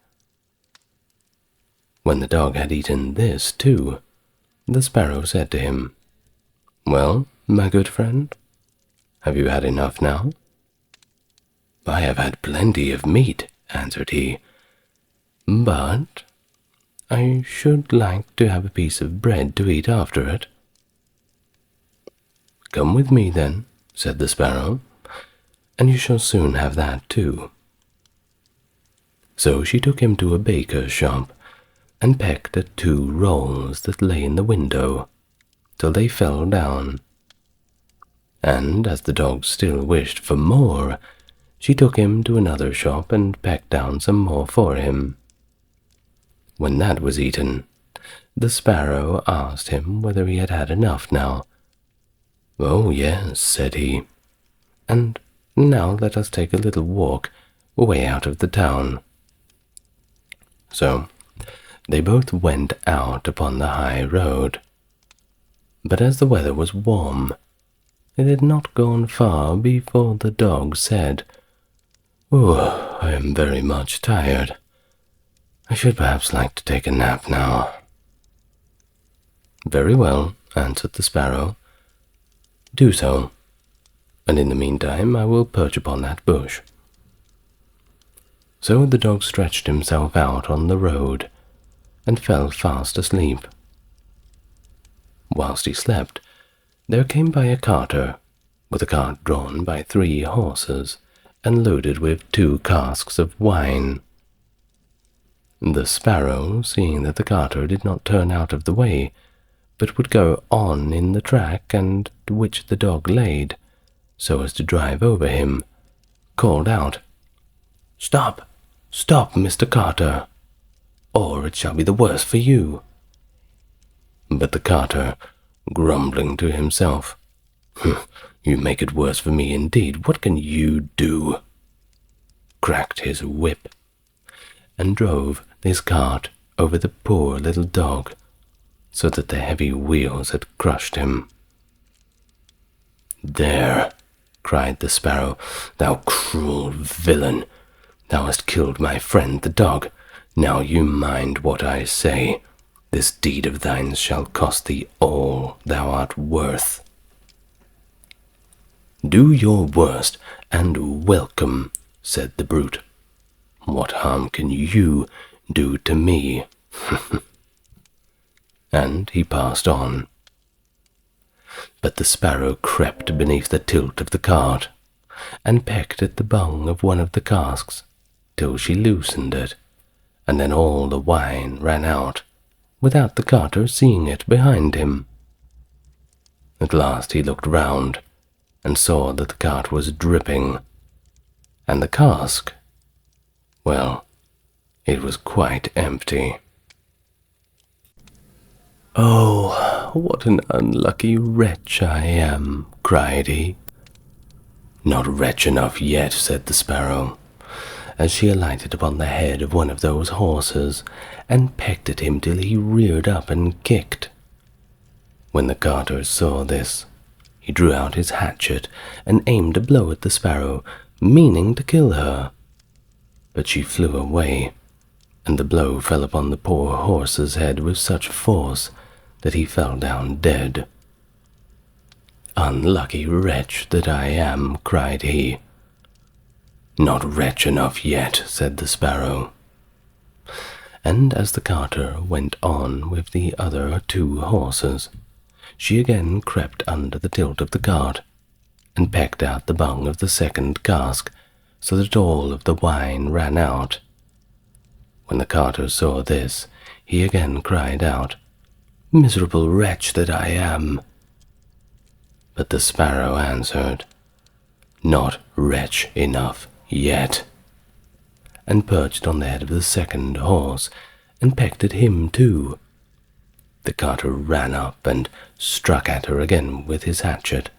When the dog had eaten this too, the sparrow said to him, "Well, my good friend, have you had enough now?" "I have had plenty of meat," answered he, "but I should like to have a piece of bread to eat after it." "Come with me then," said the sparrow, "and you shall soon have that too." So she took him to a baker's shop, and pecked at 2 rolls that lay in the window, till they fell down. And as the dog still wished for more, she took him to another shop and pecked down some more for him. When that was eaten, the sparrow asked him whether he had had enough now. "Oh, yes," said he, "and now let us take a little walk away out of the town." So they both went out upon the high road. But as the weather was warm, they had not gone far before the dog said, "Oh, I am very much tired. I should perhaps like to take a nap now." "Very well," answered the sparrow. "Do so, and in the meantime I will perch upon that bush." So the dog stretched himself out on the road and fell fast asleep. Whilst he slept, there came by a carter, with a cart drawn by 3 horses, and loaded with 2 casks of wine. The Sparrow, seeing that the carter did not turn out of the way, but would go on in the track and which the dog laid, so as to drive over him, called out, "Stop, stop, Mr. Carter, or it shall be the worse for you." But the carter, grumbling to himself, "You make it worse for me indeed. What can you do?" cracked his whip, and drove his cart over the poor little dog, so that the heavy wheels had crushed him. "There," cried the Sparrow, "thou cruel villain, thou hast killed my friend the dog. Now you mind what I say. This deed of thine shall cost thee all thou art worth." "Do your worst, and welcome," said the brute. "What harm can you do to me?" And he passed on. But the Sparrow crept beneath the tilt of the cart, and pecked at the bung of one of the casks, till she loosened it, and then all the wine ran out, without the carter seeing it behind him. At last he looked round, and saw that the cart was dripping, and the cask, well, it was quite empty. "Oh, what an unlucky wretch I am," cried he. "Not wretch enough yet," said the Sparrow, as she alighted upon the head of one of those horses, and pecked at him till he reared up and kicked. When the carter saw this, he drew out his hatchet and aimed a blow at the Sparrow, meaning to kill her. But she flew away, and the blow fell upon the poor horse's head with such force that he fell down dead. "Unlucky wretch that I am," cried he. "Not wretch enough yet," said the Sparrow. And as the carter went on with the other 2 horses, she again crept under the tilt of the cart, and pecked out the bung of the second cask, so that all of the wine ran out. When the carter saw this, he again cried out, "Miserable wretch that I am!" But the Sparrow answered, "Not wretch enough yet," and perched on the head of the second horse, and pecked at him too. The carter ran up and struck at her again with his hatchet,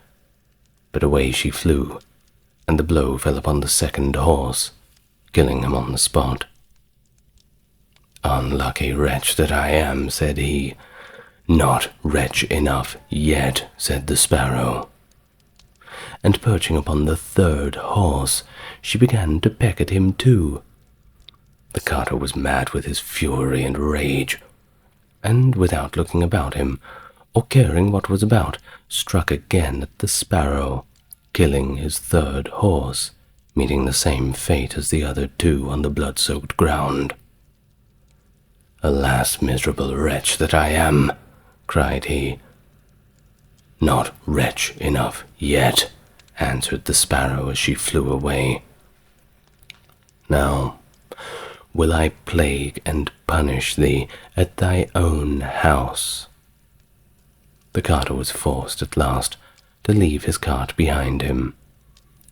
but away she flew, and the blow fell upon the second horse, killing him on the spot. "Unlucky wretch that I am," said he. "Not wretch enough yet," said the Sparrow. And perching upon the third horse, she began to peck at him too. The carter was mad with his fury and rage, and without looking about him, or caring what was about, struck again at the Sparrow, killing his third horse, meeting the same fate as the other 2 on the blood-soaked ground. "Alas, miserable wretch that I am!" cried he. "Not wretch enough yet," answered the Sparrow as she flew away. "Now will I plague and punish thee at thy own house." The carter was forced at last to leave his cart behind him,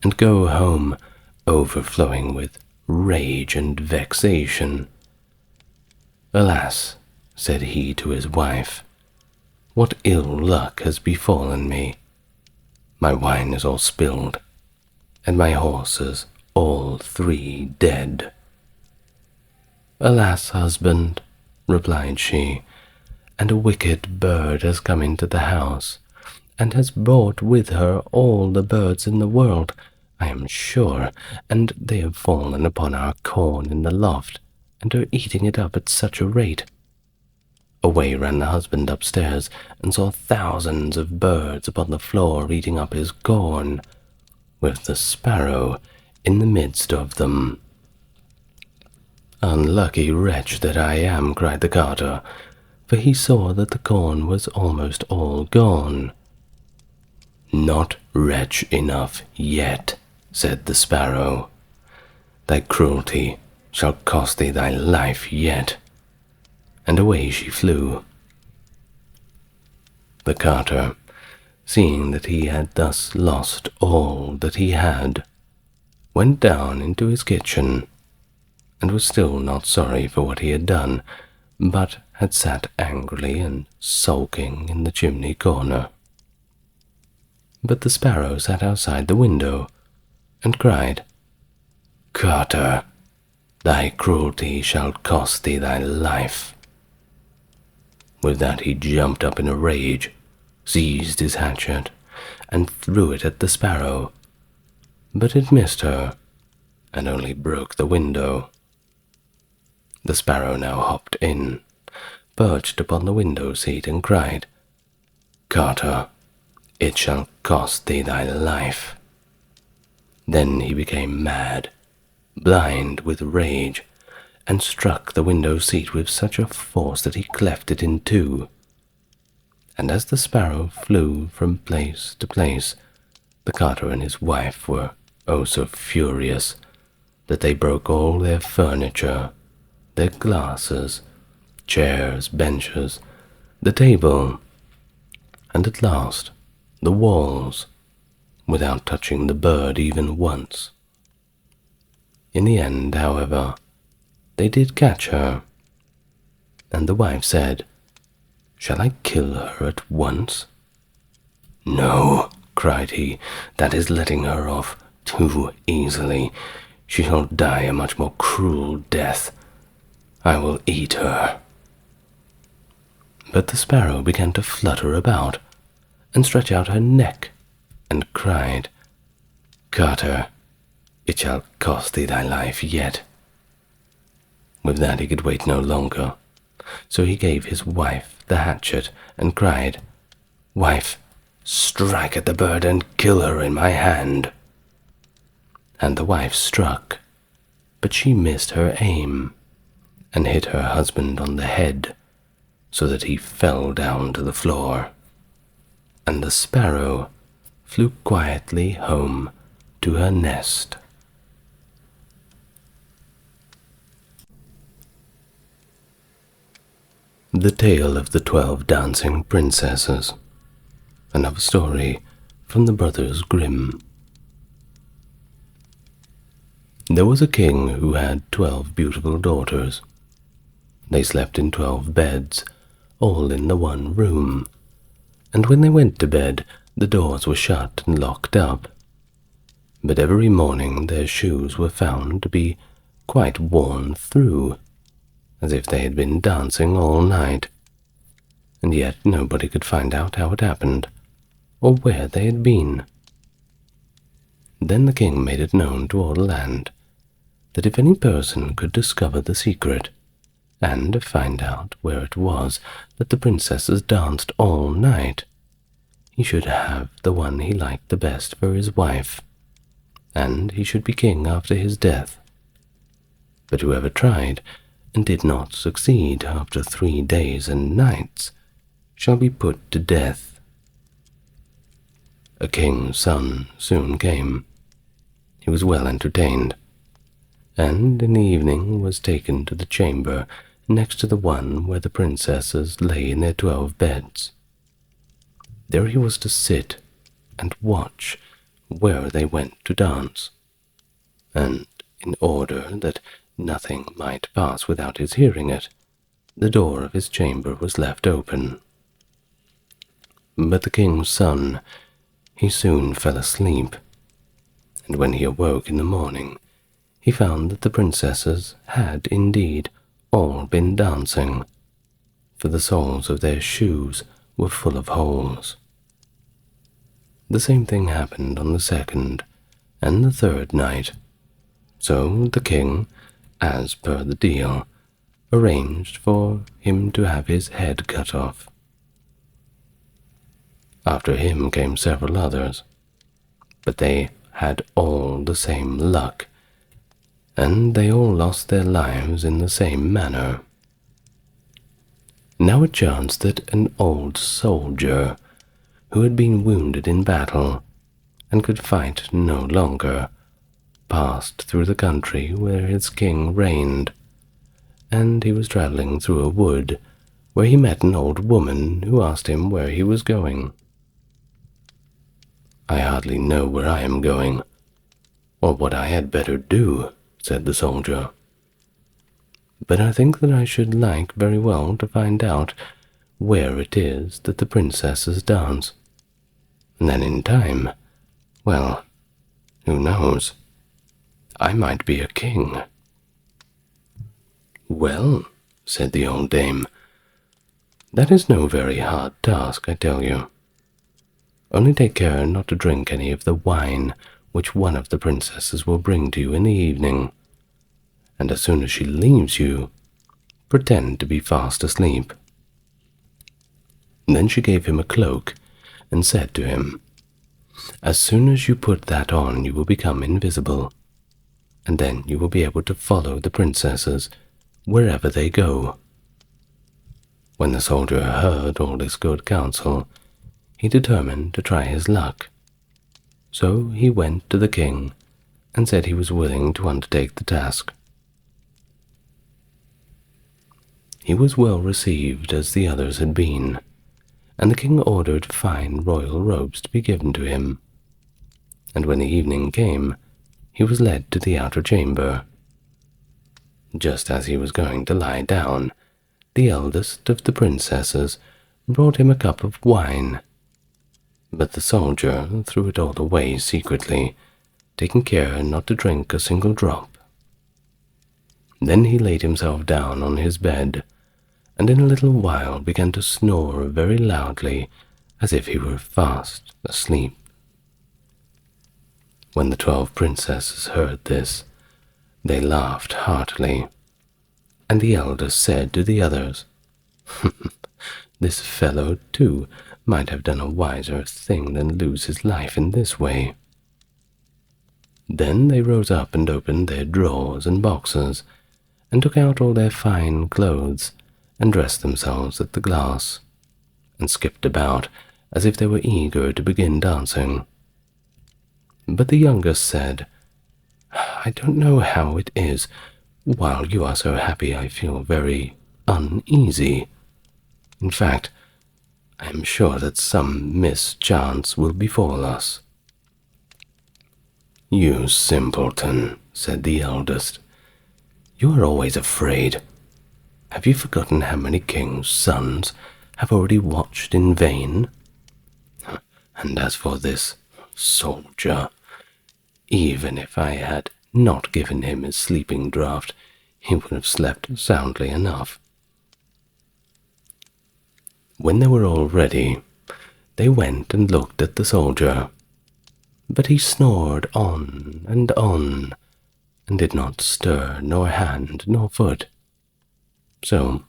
and go home overflowing with rage and vexation. "Alas," said he to his wife, "what ill luck has befallen me. My wine is all spilled, and my horses all 3 dead." "Alas, husband," replied she, "and a wicked bird has come into the house, and has brought with her all the birds in the world, I am sure, and they have fallen upon our corn in the loft, and are eating it up at such a rate." Away ran the husband upstairs, and saw thousands of birds upon the floor eating up his corn, with the Sparrow in the midst of them. "Unlucky wretch that I am," cried the carter, for he saw that the corn was almost all gone. "Not wretch enough yet," said the sparrow. "Thy cruelty shall cost thee thy life yet." And away she flew. The carter, seeing that he had thus lost all that he had, went down into his kitchen, and was still not sorry for what he had done, but had sat angrily and sulking in the chimney corner. But the sparrow sat outside the window, and cried, "Carter, thy cruelty shall cost thee thy life." With that he jumped up in a rage, seized his hatchet, and threw it at the sparrow, but it missed her, and only broke the window. The sparrow now hopped in, perched upon the window seat, and cried, "Carter, it shall cost thee thy life." Then he became mad, blind with rage, and struck the window seat with such a force that he cleft it in two. And as the sparrow flew from place to place, the carter and his wife were oh so furious that they broke all their furniture, their glasses, chairs, benches, the table, and at last the walls, without touching the bird even once. In the end, however, they did catch her, and the wife said, "Shall I kill her at once?" "No," cried he, "that is letting her off too easily. She shall die a much more cruel death. I will eat her." But the sparrow began to flutter about, and stretch out her neck, and cried, "Carter, it shall cost thee thy life yet." With that he could wait no longer, so he gave his wife the hatchet, and cried, "Wife, strike at the bird and kill her in my hand." And the wife struck, but she missed her aim, and hit her husband on the head, so that he fell down to the floor, and the sparrow flew quietly home to her nest. The Tale of the 12 Dancing Princesses. Another story from the Brothers Grimm. There was a king who had 12 beautiful daughters. They slept in 12 beds, all in the one room, and when they went to bed, the doors were shut and locked up. But every morning their shoes were found to be quite worn through, as if they had been dancing all night, and yet nobody could find out how it happened, or where they had been. Then the king made it known to all the land that if any person could discover the secret, and find out where it was that the princesses danced all night, he should have the one he liked the best for his wife, and he should be king after his death. But whoever tried and did not succeed after 3 days and nights shall be put to death. A king's son soon came. He was well entertained, and in the evening was taken to the chamber next to the one where the princesses lay in their 12 beds. There he was to sit and watch where they went to dance, and in order that nothing might pass without his hearing it, the door of his chamber was left open. But the king's son, he soon fell asleep, and when he awoke in the morning, he found that the princesses had indeed all been dancing, for the soles of their shoes were full of holes. The same thing happened on the second and the third night, so the king, as per the deal, arranged for him to have his head cut off. After him came several others, but they had all the same luck, and they all lost their lives in the same manner. Now it chanced that an old soldier, who had been wounded in battle and could fight no longer, passed through the country where his king reigned, and he was travelling through a wood where he met an old woman who asked him where he was going. "I hardly know where I am going, or what I had better do," said the soldier, "but I think that I should like very well to find out where it is that the princesses dance. And then in time, well, who knows? I might be a king." "Well," said the old dame, "that is no very hard task, I tell you. Only take care not to drink any of the wine which one of the princesses will bring to you in the evening, and as soon as she leaves you, pretend to be fast asleep." Then she gave him a cloak and said to him, "As soon as you put that on, you will become invisible, and then you will be able to follow the princesses wherever they go." When the soldier heard all this good counsel, he determined to try his luck. So he went to the king and said he was willing to undertake the task. He was well received as the others had been, and the king ordered fine royal robes to be given to him. And when the evening came, he was led to the outer chamber. Just as he was going to lie down, the eldest of the princesses brought him a cup of wine, but the soldier threw it all away secretly, taking care not to drink a single drop. Then he laid himself down on his bed, and in a little while began to snore very loudly, as if he were fast asleep. When the 12 princesses heard this, they laughed heartily, and the eldest said to the others, "This fellow, too, might have done a wiser thing than lose his life in this way." Then they rose up and opened their drawers and boxes, and took out all their fine clothes, and dressed themselves at the glass, and skipped about as if they were eager to begin dancing. But the youngest said, "I don't know how it is. While you are so happy, I feel very uneasy. In fact, I am sure that some mischance will befall us." "You simpleton," said the eldest. "You are always afraid. Have you forgotten how many kings' sons have already watched in vain? And as for this soldier, even if I had not given him his sleeping draught, he would have slept soundly enough." When they were all ready, they went and looked at the soldier, but he snored on, and did not stir nor hand nor foot. So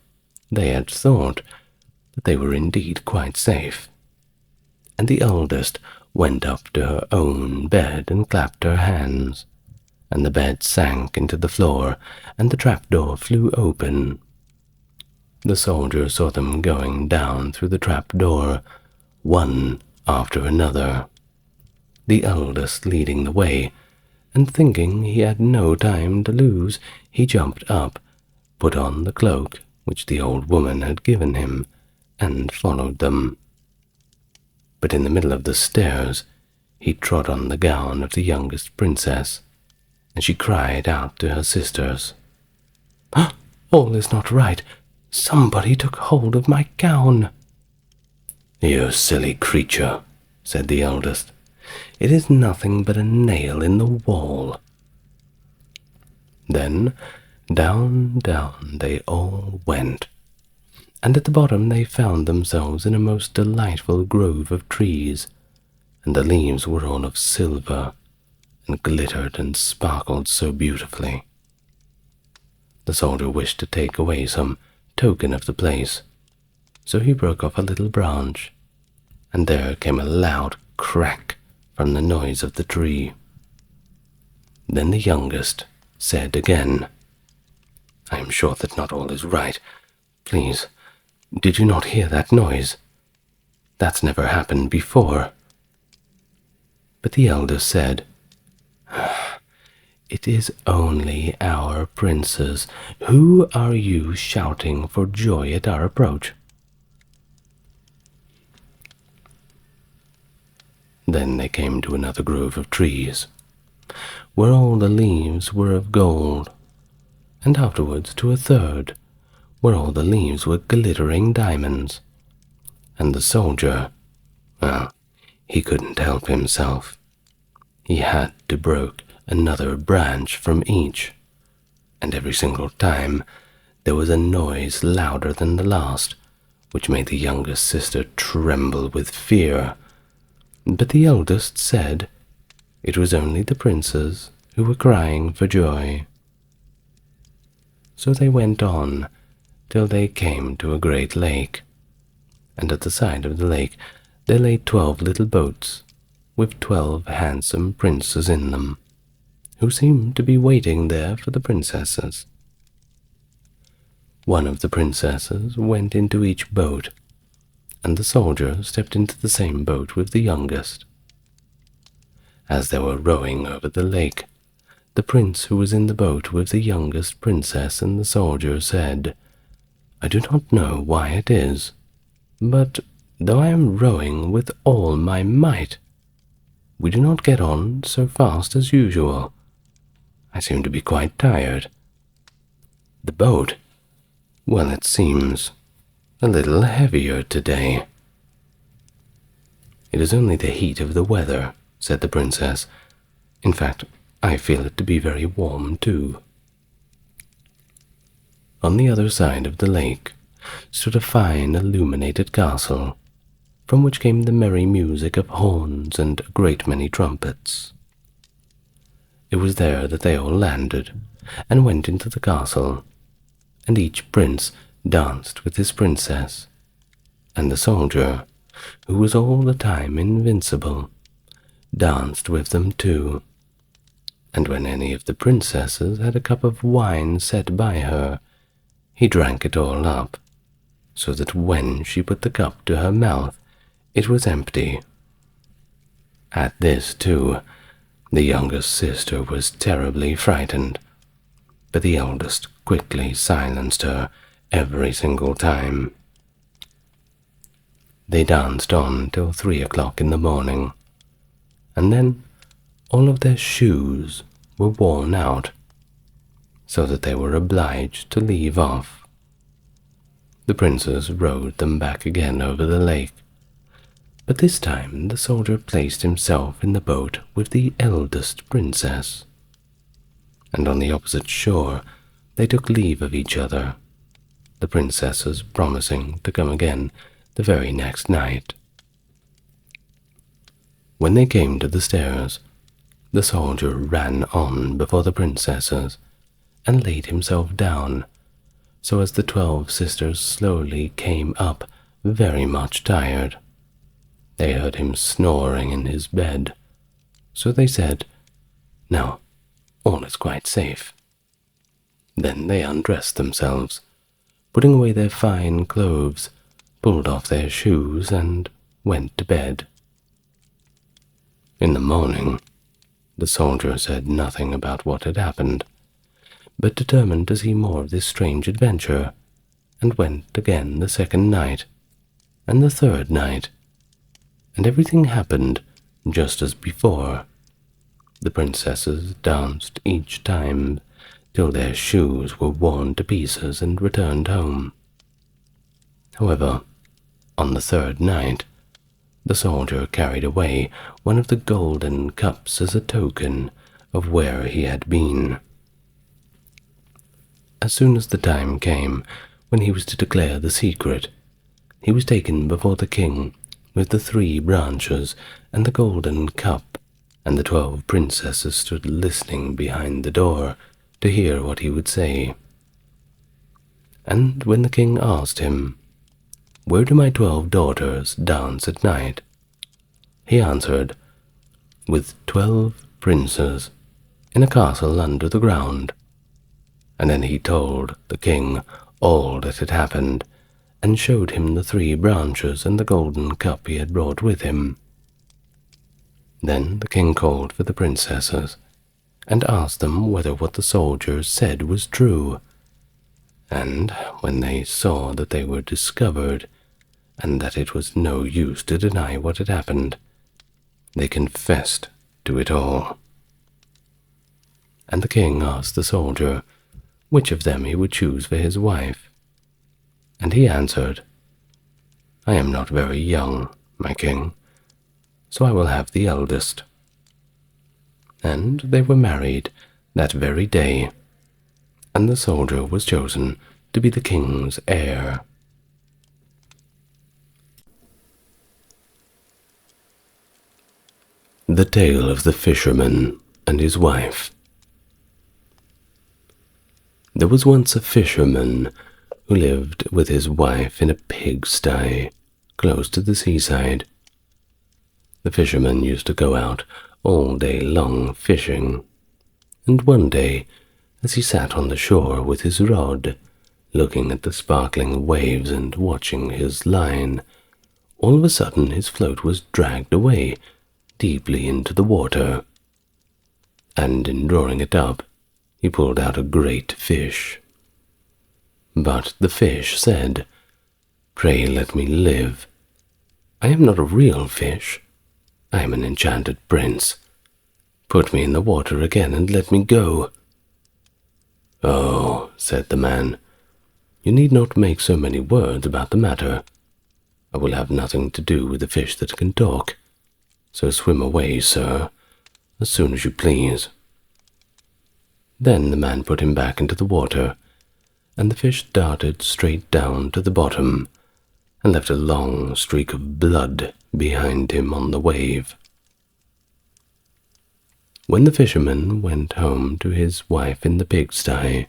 they had thought that they were indeed quite safe, and the eldest went up to her own bed and clapped her hands, and the bed sank into the floor, and the trapdoor flew open. The soldier saw them going down through the trapdoor, one after another, the eldest leading the way, and thinking he had no time to lose, he jumped up, put on the cloak which the old woman had given him, and followed them. But in the middle of the stairs he trod on the gown of the youngest princess, and she cried out to her sisters, "All is not right. Somebody took hold of my gown." "You silly creature," said the eldest. "It is nothing but a nail in the wall." Then down they all went, and at the bottom they found themselves in a most delightful grove of trees, and the leaves were all of silver, and glittered and sparkled so beautifully. The soldier wished to take away some token of the place, so he broke off a little branch, and there came a loud crack from the noise of the tree. Then the youngest said again, "I am sure that not all is right. Please, did you not hear that noise? That's never happened before." But the eldest said, "It is only our princes. Who are you shouting for joy at our approach?" Then they came to another grove of trees, where all the leaves were of gold, and afterwards to a third, where all the leaves were glittering diamonds. And the soldier, well, he couldn't help himself. He had to broke another branch from each, and every single time there was a noise louder than the last, which made the youngest sister tremble with fear. But the eldest said it was only the princes who were crying for joy. So they went on till they came to a great lake, and at the side of the lake there lay 12 little boats with 12 handsome princes in them, who seemed to be waiting there for the princesses. One of the princesses went into each boat, and the soldier stepped into the same boat with the youngest. As they were rowing over the lake, the prince who was in the boat with the youngest princess and the soldier said, "I do not know why it is, but though I am rowing with all my might, we do not get on so fast as usual. I seem to be quite tired. The boat, well, it seems a little heavier today." "It is only the heat of the weather," said the princess. "In fact, I feel it to be very warm too." On the other side of the lake stood a fine illuminated castle, from which came the merry music of horns and a great many trumpets. It was there that they all landed and went into the castle, and each prince danced with his princess, and the soldier, who was all the time invincible, danced with them too. And when any of the princesses had a cup of wine set by her, he drank it all up, so that when she put the cup to her mouth, it was empty. At this, too, the youngest sister was terribly frightened, but the eldest quickly silenced her every single time. They danced on till 3 o'clock in the morning, and then all of their shoes were worn out, so that they were obliged to leave off. The princes rowed them back again over the lake, but this time the soldier placed himself in the boat with the eldest princess, and on the opposite shore they took leave of each other, the princesses promising to come again the very next night. When they came to the stairs, the soldier ran on before the princesses and laid himself down, so as the 12 sisters slowly came up, very much tired. They heard him snoring in his bed, so they said, "No, all is quite safe." Then they undressed themselves, putting away their fine clothes, pulled off their shoes, and went to bed. In the morning, the soldier said nothing about what had happened, but determined to see more of this strange adventure, and went again the second night, and the third night, and everything happened just as before. The princesses danced each time till their shoes were worn to pieces and returned home. However, on the third night, the soldier carried away one of the golden cups as a token of where he had been. As soon as the time came when he was to declare the secret, he was taken before the king with the 3 branches and the golden cup, and the 12 princesses stood listening behind the door to hear what he would say. And when the king asked him, "Where do my 12 daughters dance at night?" he answered, "With 12 princes in a castle under the ground. And then he told the king all that had happened, and showed him the 3 branches and the golden cup he had brought with him. Then the king called for the princesses, and asked them whether what the soldiers said was true. And when they saw that they were discovered, and that it was no use to deny what had happened, they confessed to it all. And the king asked the soldier which of them he would choose for his wife. And he answered, "I am not very young, my king, so I will have the eldest." And they were married that very day, and the soldier was chosen to be the king's heir. The Tale of the Fisherman and His Wife. There was once a fisherman who lived with his wife in a pigsty close to the seaside. The fisherman used to go out all day long fishing, and one day, as he sat on the shore with his rod, looking at the sparkling waves and watching his line, all of a sudden his float was dragged away deeply into the water, and in drawing it up, he pulled out a great fish. But the fish said, "Pray let me live. I am not a real fish. I am an enchanted prince. Put me in the water again and let me go." "Oh," said the man, "you need not make so many words about the matter. I will have nothing to do with a fish that can talk. So swim away, sir, as soon as you please." Then the man put him back into the water, and the fish darted straight down to the bottom, and left a long streak of blood behind him on the wave. When the fisherman went home to his wife in the pigsty,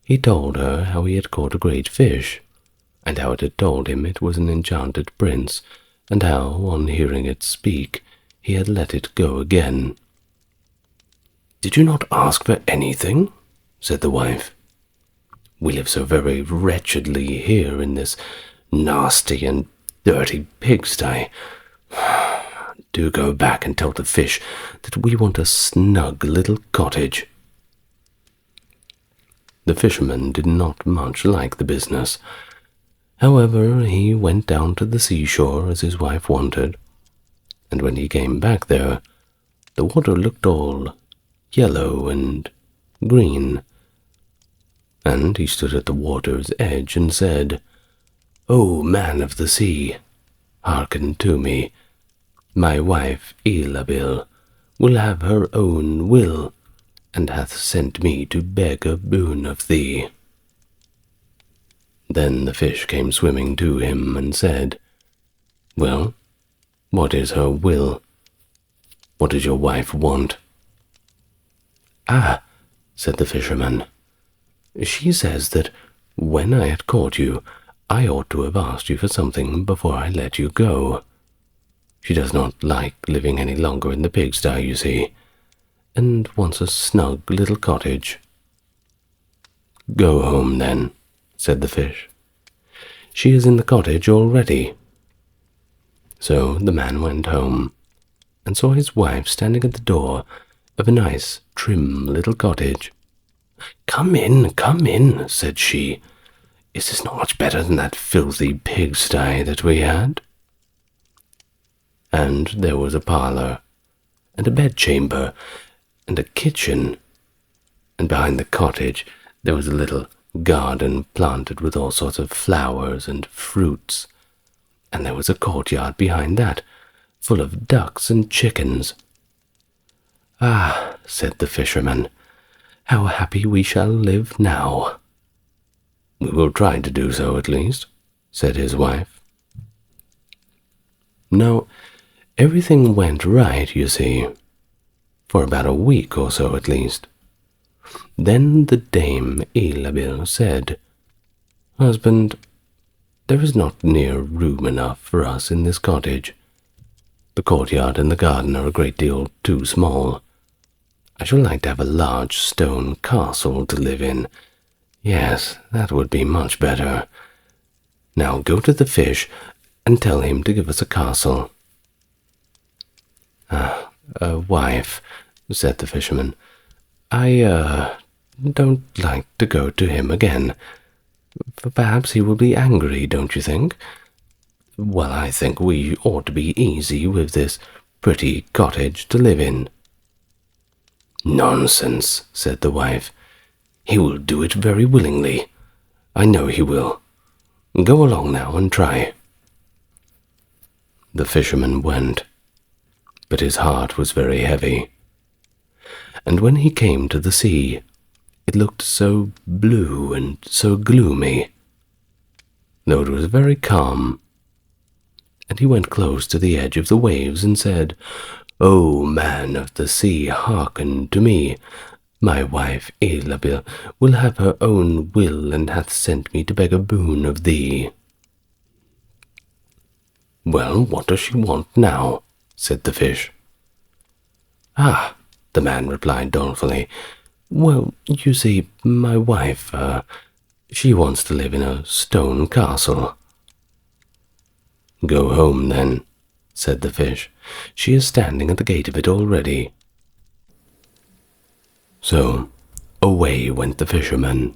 he told her how he had caught a great fish, and how it had told him it was an enchanted prince, and how, on hearing it speak, he had let it go again. "Did you not ask for anything?" said the wife. "We live so very wretchedly here in this nasty and dirty pigsty. Do go back and tell the fish that we want a snug little cottage." The fisherman did not much like the business. However, he went down to the seashore as his wife wanted, and when he came back there, the water looked all yellow and green, and he stood at the water's edge and said, "O man of the sea, hearken to me. My wife Elabil will have her own will, and hath sent me to beg a boon of thee." Then the fish came swimming to him and said, "Well, what is her will? What does your wife want?" "Ah," said the fisherman, "she says that when I had caught you, I ought to have asked you for something before I let you go. She does not like living any longer in the pigsty, you see, and wants a snug little cottage." "Go home, then," said the fish. "She is in the cottage already." So the man went home, and saw his wife standing at the door of a nice, trim little cottage. Come in," said she. "Is this not much better than that filthy pigsty that we had?" And there was a parlour, and a bedchamber, and a kitchen, and behind the cottage there was a little garden planted with all sorts of flowers and fruits, and there was a courtyard behind that, full of ducks and chickens. "Ah," said the fisherman, "how happy we shall live now." "We will try to do so at least," said his wife. Now, everything went right, you see, for about a week or so at least. Then the dame Elabil said, "Husband, there is not near room enough for us in this cottage. The courtyard and the garden are a great deal too small. I should like to have a large stone castle to live in. Yes, that would be much better. Now go to the fish and tell him to give us a castle." "Wife," said the fisherman, "I don't like to go to him again. Perhaps he will be angry, don't you think? Well, I think we ought to be easy with this pretty cottage to live in." "Nonsense," said the wife. "He will do it very willingly. I know he will. Go along now and try." The fisherman went, but his heart was very heavy. And when he came to the sea, it looked so blue and so gloomy, though it was very calm. And he went close to the edge of the waves and said, "O man of the sea, hearken to me. My wife Elabel will have her own will, and hath sent me to beg a boon of thee." "Well, what does she want now?" said the fish. "Ah," the man replied dolefully, "well, you see, my wife, she wants to live in a stone castle." "Go home, then," said the fish. "She is standing at the gate of it already." So away went the fisherman,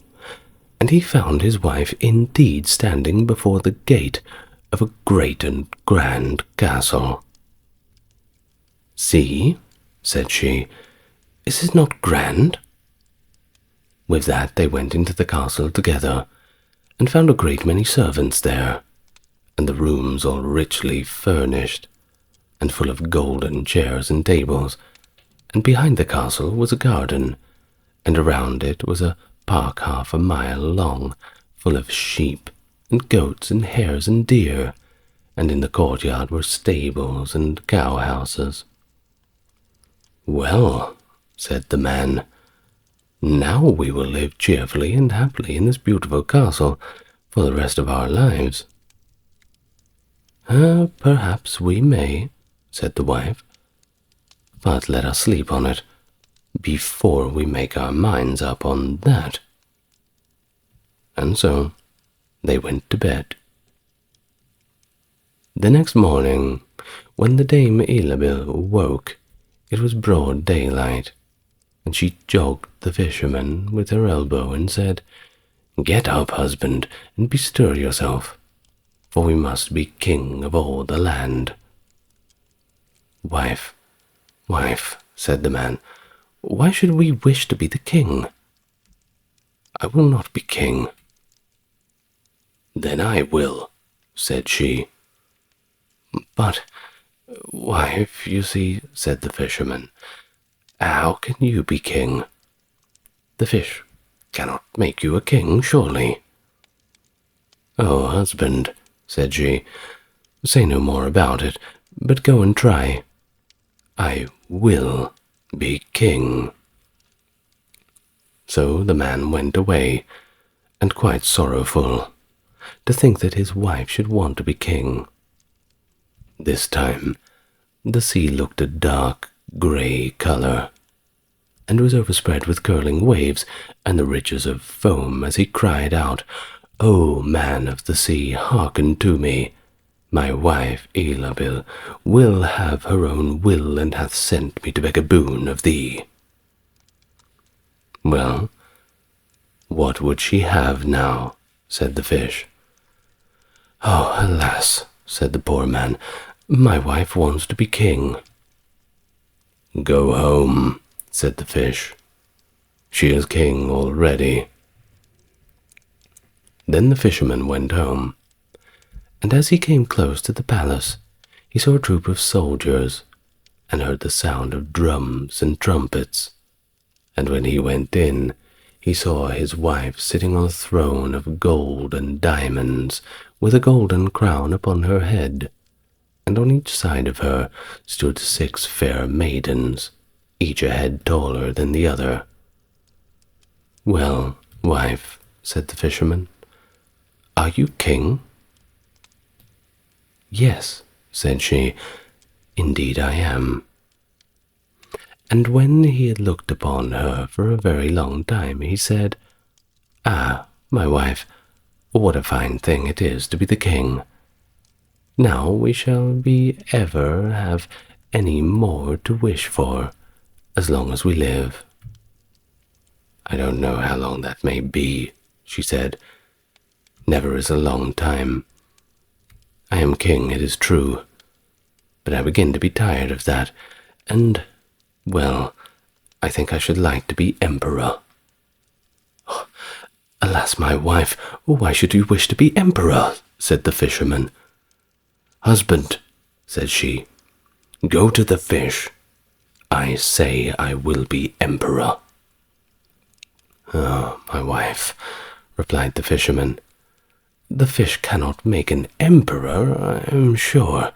and he found his wife indeed standing before the gate of a great and grand castle. "See," said she, "is it not grand?" With that they went into the castle together, and found a great many servants there, and the rooms all richly furnished, and full of golden chairs and tables, and behind the castle was a garden, and around it was a park half a mile long, full of sheep, and goats, and hares, and deer, and in the courtyard were stables and cow-houses. "Well," said the man, "now we will live cheerfully and happily in this beautiful castle for the rest of our lives." "Perhaps we may," said the wife, "but let us sleep on it before we make our minds up on that." And so they went to bed. The next morning, when the Dame Elabel woke, it was broad daylight, and she jogged the fisherman with her elbow and said, "Get up, husband, and bestir yourself, for we must be king of all the land." "Wife, wife," said the man, "why should we wish to be the king?" "I will not be king." "Then I will," said she. "But, wife, you see," said the fisherman, "how can you be king? The fish cannot make you a king, surely." "Oh, husband," said she, "say no more about it, but go and try. I will be king." So the man went away, and quite sorrowful, to think that his wife should want to be king. This time the sea looked a dark grey colour, and was overspread with curling waves and the ridges of foam, as he cried out, "O man of the sea, hearken to me. My wife Elabel will have her own will, and hath sent me to beg a boon of thee." "Well, what would she have now?" said the fish. "Oh, alas," said the poor man, "my wife wants to be king." "Go home," said the fish. "She is king already." Then the fisherman went home, and as he came close to the palace, he saw a troop of soldiers, and heard the sound of drums and trumpets. And when he went in, he saw his wife sitting on a throne of gold and diamonds, with a golden crown upon her head, and on each side of her stood 6 fair maidens, each a head taller than the other. "Well, wife," said the fisherman, "are you king?" "Yes," said she, "indeed I am." And when he had looked upon her for a very long time, he said, "Ah, my wife, what a fine thing it is to be the king. Now we shall be ever have any more to wish for, as long as we live." "I don't know how long that may be," she said. "Never is a long time. I am king, it is true, but I begin to be tired of that, and, well, I think I should like to be emperor." "Oh, alas, my wife, why should you wish to be emperor?" said the fisherman. "Husband," said she, "go to the fish. I say I will be emperor." "Oh, my wife," replied the fisherman, "the fish cannot make an emperor, I am sure,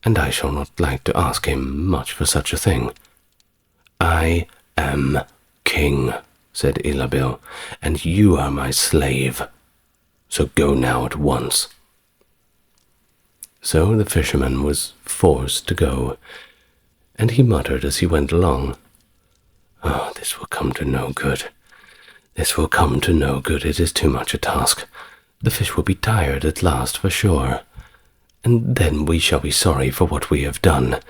and I shall not like to ask him much for such a thing." "I am king," said Ilabil, "and you are my slave. So go now at once." So the fisherman was forced to go, and he muttered as he went along, "Oh, this will come to no good. This will come to no good. It is too much a task. The fish will be tired at last, for sure, and then we shall be sorry for what we have done.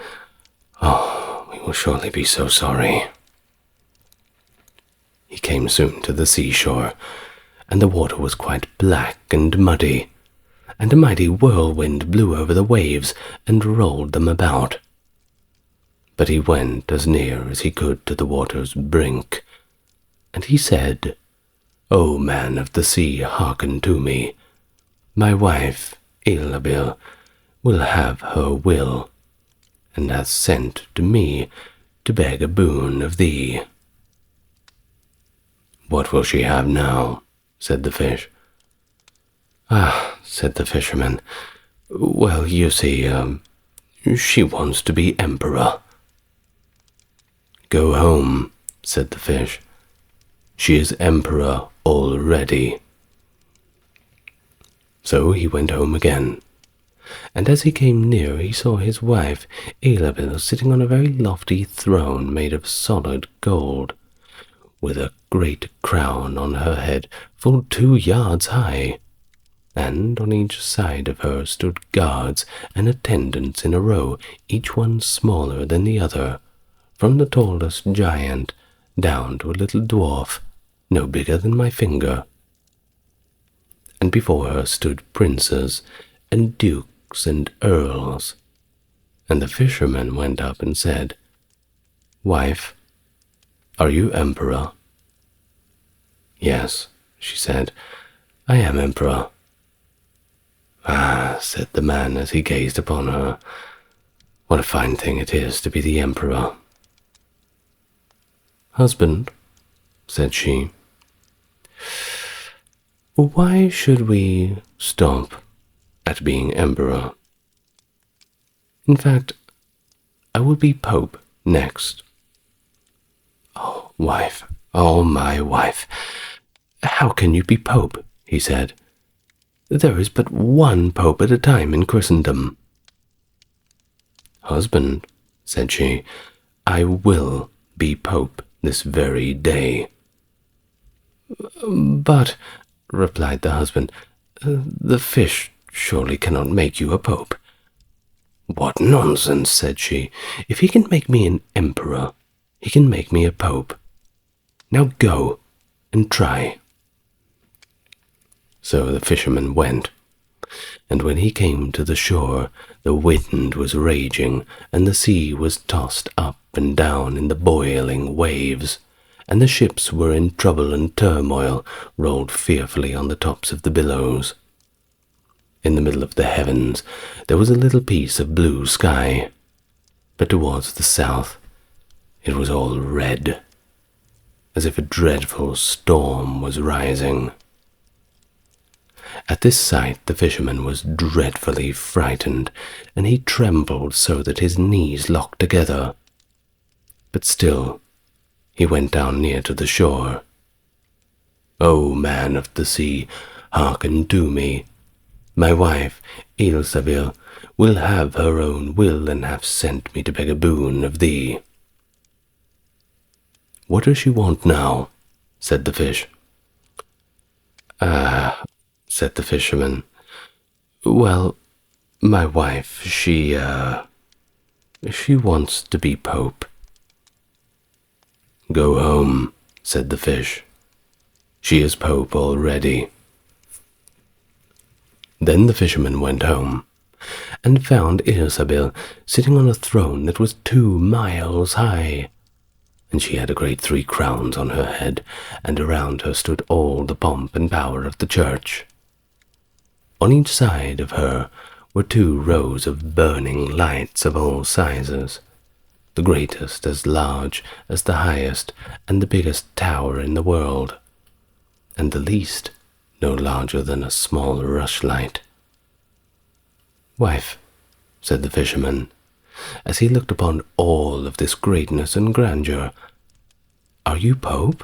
Oh, we will surely be so sorry." He came soon to the seashore, and the water was quite black and muddy, and a mighty whirlwind blew over the waves and rolled them about. But he went as near as he could to the water's brink, and he said, "O man of the sea, hearken to me. My wife, Ilabil, will have her will, and hath sent to me to beg a boon of thee." "What will she have now?" said the fish. "Ah," said the fisherman, "well, you see, she wants to be emperor." "Go home," said the fish. "She is emperor already." So he went home again, and as he came near he saw his wife Ilabil sitting on a very lofty throne made of solid gold, with a great crown on her head full 2 yards high, and on each side of her stood guards and attendants in a row, each one smaller than the other, from the tallest giant down to a little dwarf, no bigger than my finger. And before her stood princes and dukes and earls. And the fisherman went up and said, "Wife, are you emperor?" "Yes," she said, "I am emperor." "Ah," said the man as he gazed upon her, "what a fine thing it is to be the emperor." "Husband," said she, "why should we stop at being emperor? In fact, I will be pope next." "Oh, wife, oh, my wife, how can you be pope?" he said. "There is but one pope at a time in Christendom." "Husband," said she, "I will be pope this very day." "But," replied the husband, "the fish surely cannot make you a pope." "What nonsense," said she. "If he can make me an emperor, he can make me a pope. Now go and try." So the fisherman went, and when he came to the shore, the wind was raging, and the sea was tossed up and down in the boiling waves, and the ships were in trouble and turmoil, rolled fearfully on the tops of the billows. In the middle of the heavens there was a little piece of blue sky, but towards the south it was all red, as if a dreadful storm was rising. At this sight the fisherman was dreadfully frightened, and he trembled so that his knees locked together. But still he went down near to the shore. "O man of the sea, hearken to me. My wife, Ilsabil, will have her own will, and hath sent me to beg a boon of thee." "What does she want now?" said the fish. Said the fisherman. "Well, my wife, she wants to be Pope." "Go home," said the fish. "She is Pope already." Then the fisherman went home, and found Ilsabil sitting on a throne that was 2 miles high, and she had a great 3 crowns on her head, and around her stood all the pomp and power of the church. On each side of her were 2 rows of burning lights of all sizes, the greatest as large as the highest and the biggest tower in the world, and the least no larger than a small rushlight. "Wife," said the fisherman, as he looked upon all of this greatness and grandeur, "are you Pope?"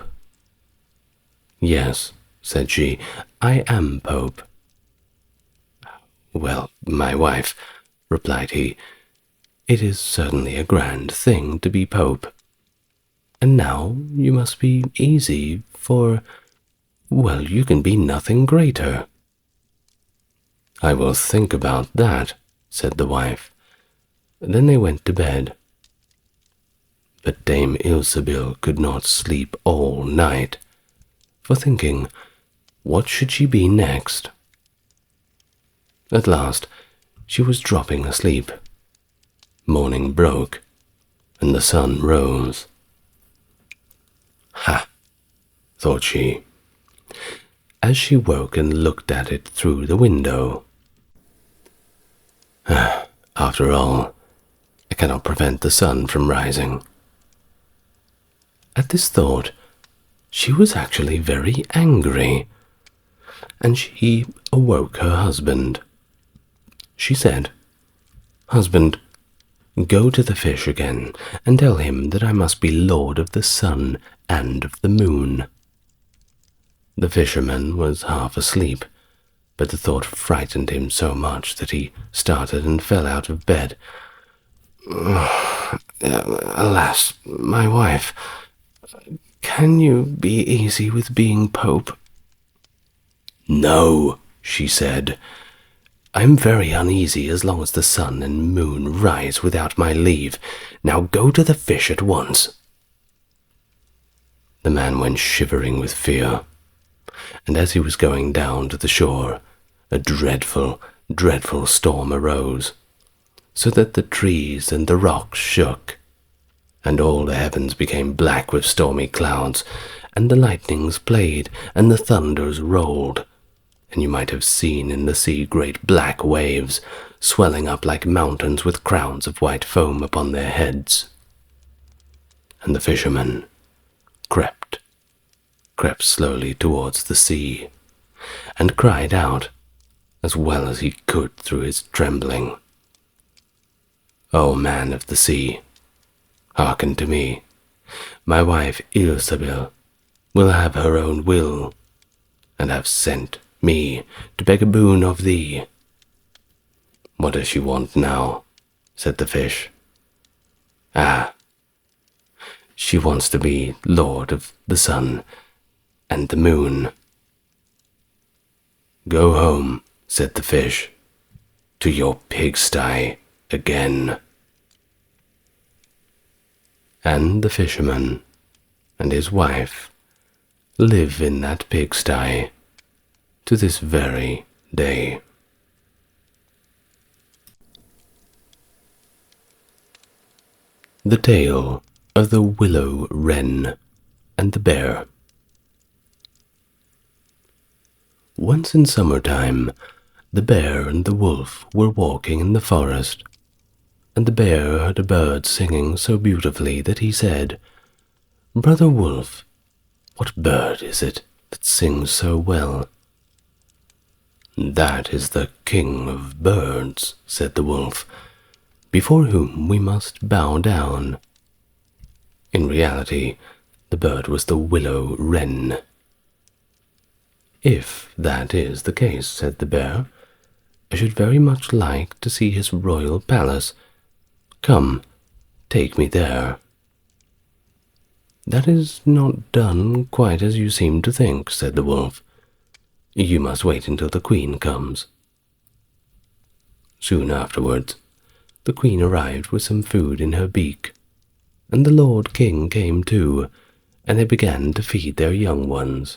"Yes," said she, "I am Pope." "Well, my wife," replied he, "it is certainly a grand thing to be Pope. And now you must be easy, for, well, you can be nothing greater." "I will think about that," said the wife. Then they went to bed. But Dame Ilsabil could not sleep all night, for thinking, what should she be next? At last she was dropping asleep. Morning broke, and the sun rose. "Ha!" thought she, as she woke and looked at it through the window. "After all, I cannot prevent the sun from rising." At this thought, she was actually very angry, and she awoke her husband. She said, "Husband, go to the fish again and tell him that I must be lord of the sun and of the moon." The fisherman was half asleep, but the thought frightened him so much that he started and fell out of bed. "Alas, my wife, can you be easy with being Pope?" "No," she said. "I am very uneasy as long as the sun and moon rise without my leave. Now go to the fish at once." The man went shivering with fear, and as he was going down to the shore, a dreadful, dreadful storm arose, so that the trees and the rocks shook, and all the heavens became black with stormy clouds, and the lightnings played, and the thunders rolled, and you might have seen in the sea great black waves, swelling up like mountains with crowns of white foam upon their heads. And the fisherman crept slowly towards the sea, and cried out, as well as he could through his trembling, "O man of the sea, hearken to me. My wife Ilsabil will have her own will, and have sent me to beg a boon of thee." "What does she want now?" said the fish. "Ah, she wants to be lord of the sun and the moon." "Go home," said the fish, "to your pigsty again." And the fisherman and his wife live in that pigsty to this very day. The Tale of the Willow, Wren, and the Bear. Once in summertime, the bear and the wolf were walking in the forest, and the bear heard a bird singing so beautifully that he said, "Brother Wolf, what bird is it that sings so well?" "That is the king of birds," said the wolf, "before whom we must bow down." In reality, the bird was the willow wren. "If that is the case," said the bear, "I should very much like to see his royal palace. Come, take me there." "That is not done quite as you seem to think," said the wolf. "You must wait until the queen comes." Soon afterwards, the queen arrived with some food in her beak, and the lord king came too, and they began to feed their young ones.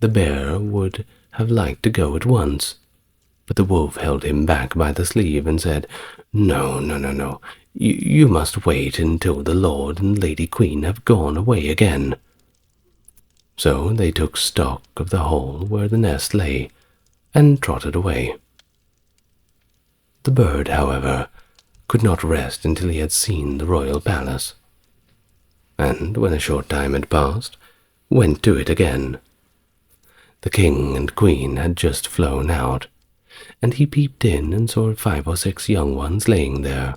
The bear would have liked to go at once, but the wolf held him back by the sleeve and said, "No, no, no, no. You must wait until the lord and lady queen have gone away again." So they took stock of the hole where the nest lay, and trotted away. The bird, however, could not rest until he had seen the royal palace, and when a short time had passed, went to it again. The king and queen had just flown out, and he peeped in and saw 5 or 6 young ones laying there.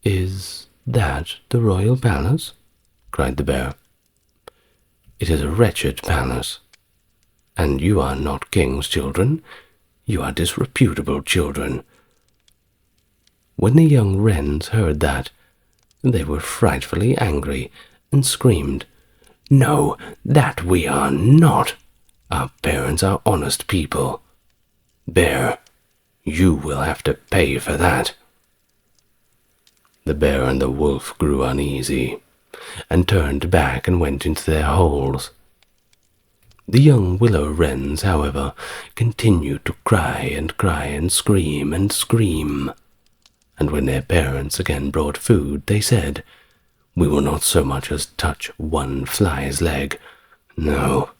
"Is that the royal palace?" cried the bear. "It is a wretched palace, and you are not king's children. You are disreputable children." When the young wrens heard that, they were frightfully angry and screamed, "No, that we are not. Our parents are honest people. Bear, you will have to pay for that." The bear and the wolf grew uneasy, and turned back and went into their holes. The young willow wrens, however, continued to cry and scream and scream, and when their parents again brought food, they said, "We will not so much as touch one fly's leg. No,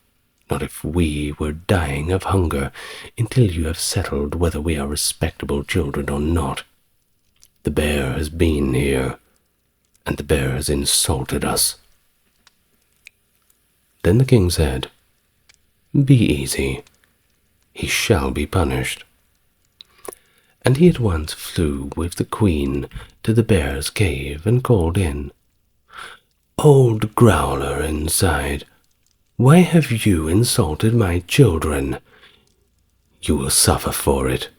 not if we were dying of hunger, until you have settled whether we are respectable children or not. The bear has been here, and the bear has insulted us." Then the king said, "Be easy. He shall be punished." And he at once flew with the queen to the bear's cave and called in, "Old growler inside, why have you insulted my children? You will suffer for it.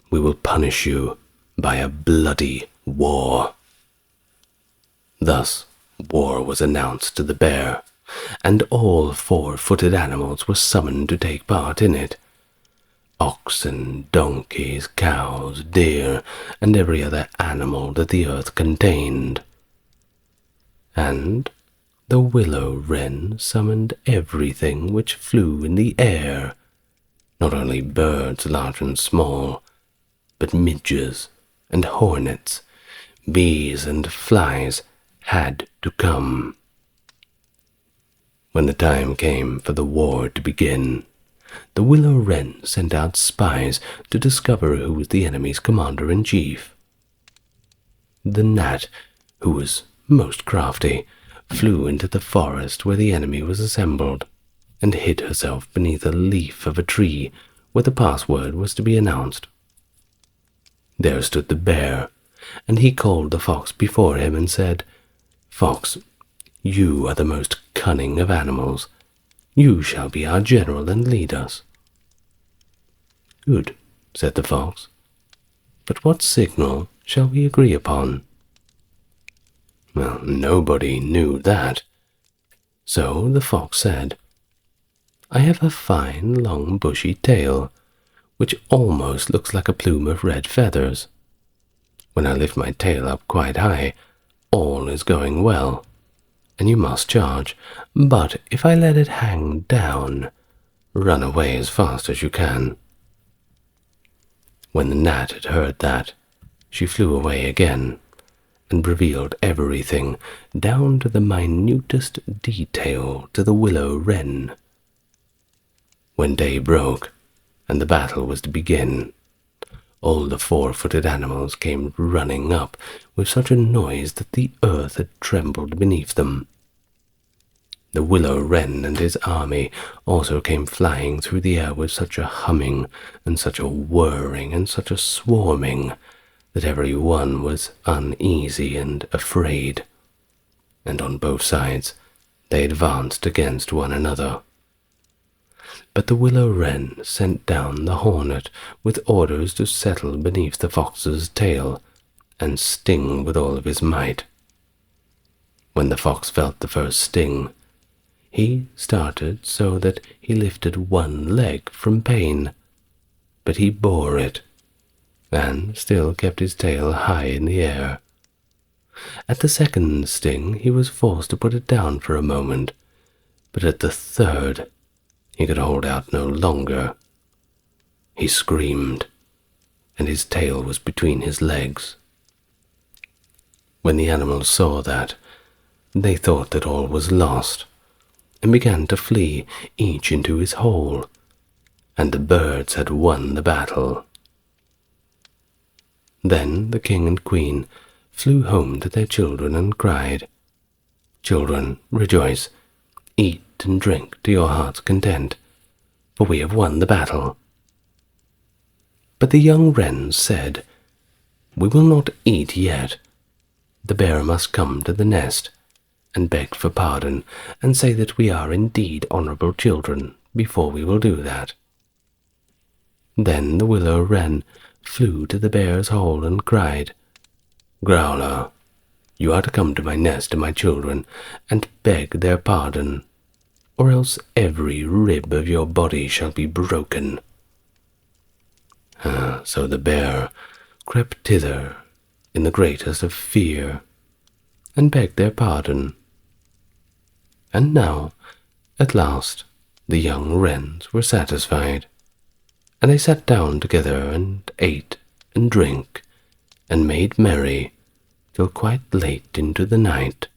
We will punish you by a bloody war." Thus war was announced to the bear, and all 4-footed animals were summoned to take part in it. Oxen, donkeys, cows, deer, and every other animal that the earth contained. And the willow wren summoned everything which flew in the air, not only birds large and small, but midges and hornets, bees and flies had to come. When the time came for the war to begin, the willow wren sent out spies to discover who was the enemy's commander-in-chief. The gnat, who was most crafty, flew into the forest where the enemy was assembled, and hid herself beneath a leaf of a tree where the password was to be announced. There stood the bear, and he called the fox before him and said, "Fox, you are the most cunning of animals. You shall be our general and lead us." "Good," said the fox, "but what signal shall we agree upon?" Well, nobody knew that. So the fox said, "I have a fine, long, bushy tail, which almost looks like a plume of red feathers. When I lift my tail up quite high, all is going well, and you must charge. But if I let it hang down, run away as fast as you can." When the gnat had heard that, she flew away again, and revealed everything, down to the minutest detail, to the willow wren. When day broke, and the battle was to begin, all the 4-footed animals came running up with such a noise that the earth had trembled beneath them. The willow wren and his army also came flying through the air with such a humming, and such a whirring, and such a swarming, that every one was uneasy and afraid, and on both sides they advanced against one another. But the willow wren sent down the hornet with orders to settle beneath the fox's tail and sting with all of his might. When the fox felt the first sting, he started so that he lifted one leg from pain, but he bore it, and still kept his tail high in the air. At the second sting he was forced to put it down for a moment, but at the third he could hold out no longer. He screamed, and his tail was between his legs. When the animals saw that, they thought that all was lost, and began to flee, each into his hole, and the birds had won the battle. Then the king and queen flew home to their children and cried, "Children, rejoice, eat and drink to your heart's content, for we have won the battle." But the young wrens said, "We will not eat yet. The bear must come to the nest and beg for pardon, and say that we are indeed honorable children before we will do that." Then the willow wren flew to the bear's hole and cried, "Growler, you are to come to my nest and my children and beg their pardon, or else every rib of your body shall be broken." So the bear crept thither in the greatest of fear, and begged their pardon. And now, at last, the young wrens were satisfied, and they sat down together and ate and drank and made merry till quite late into the night.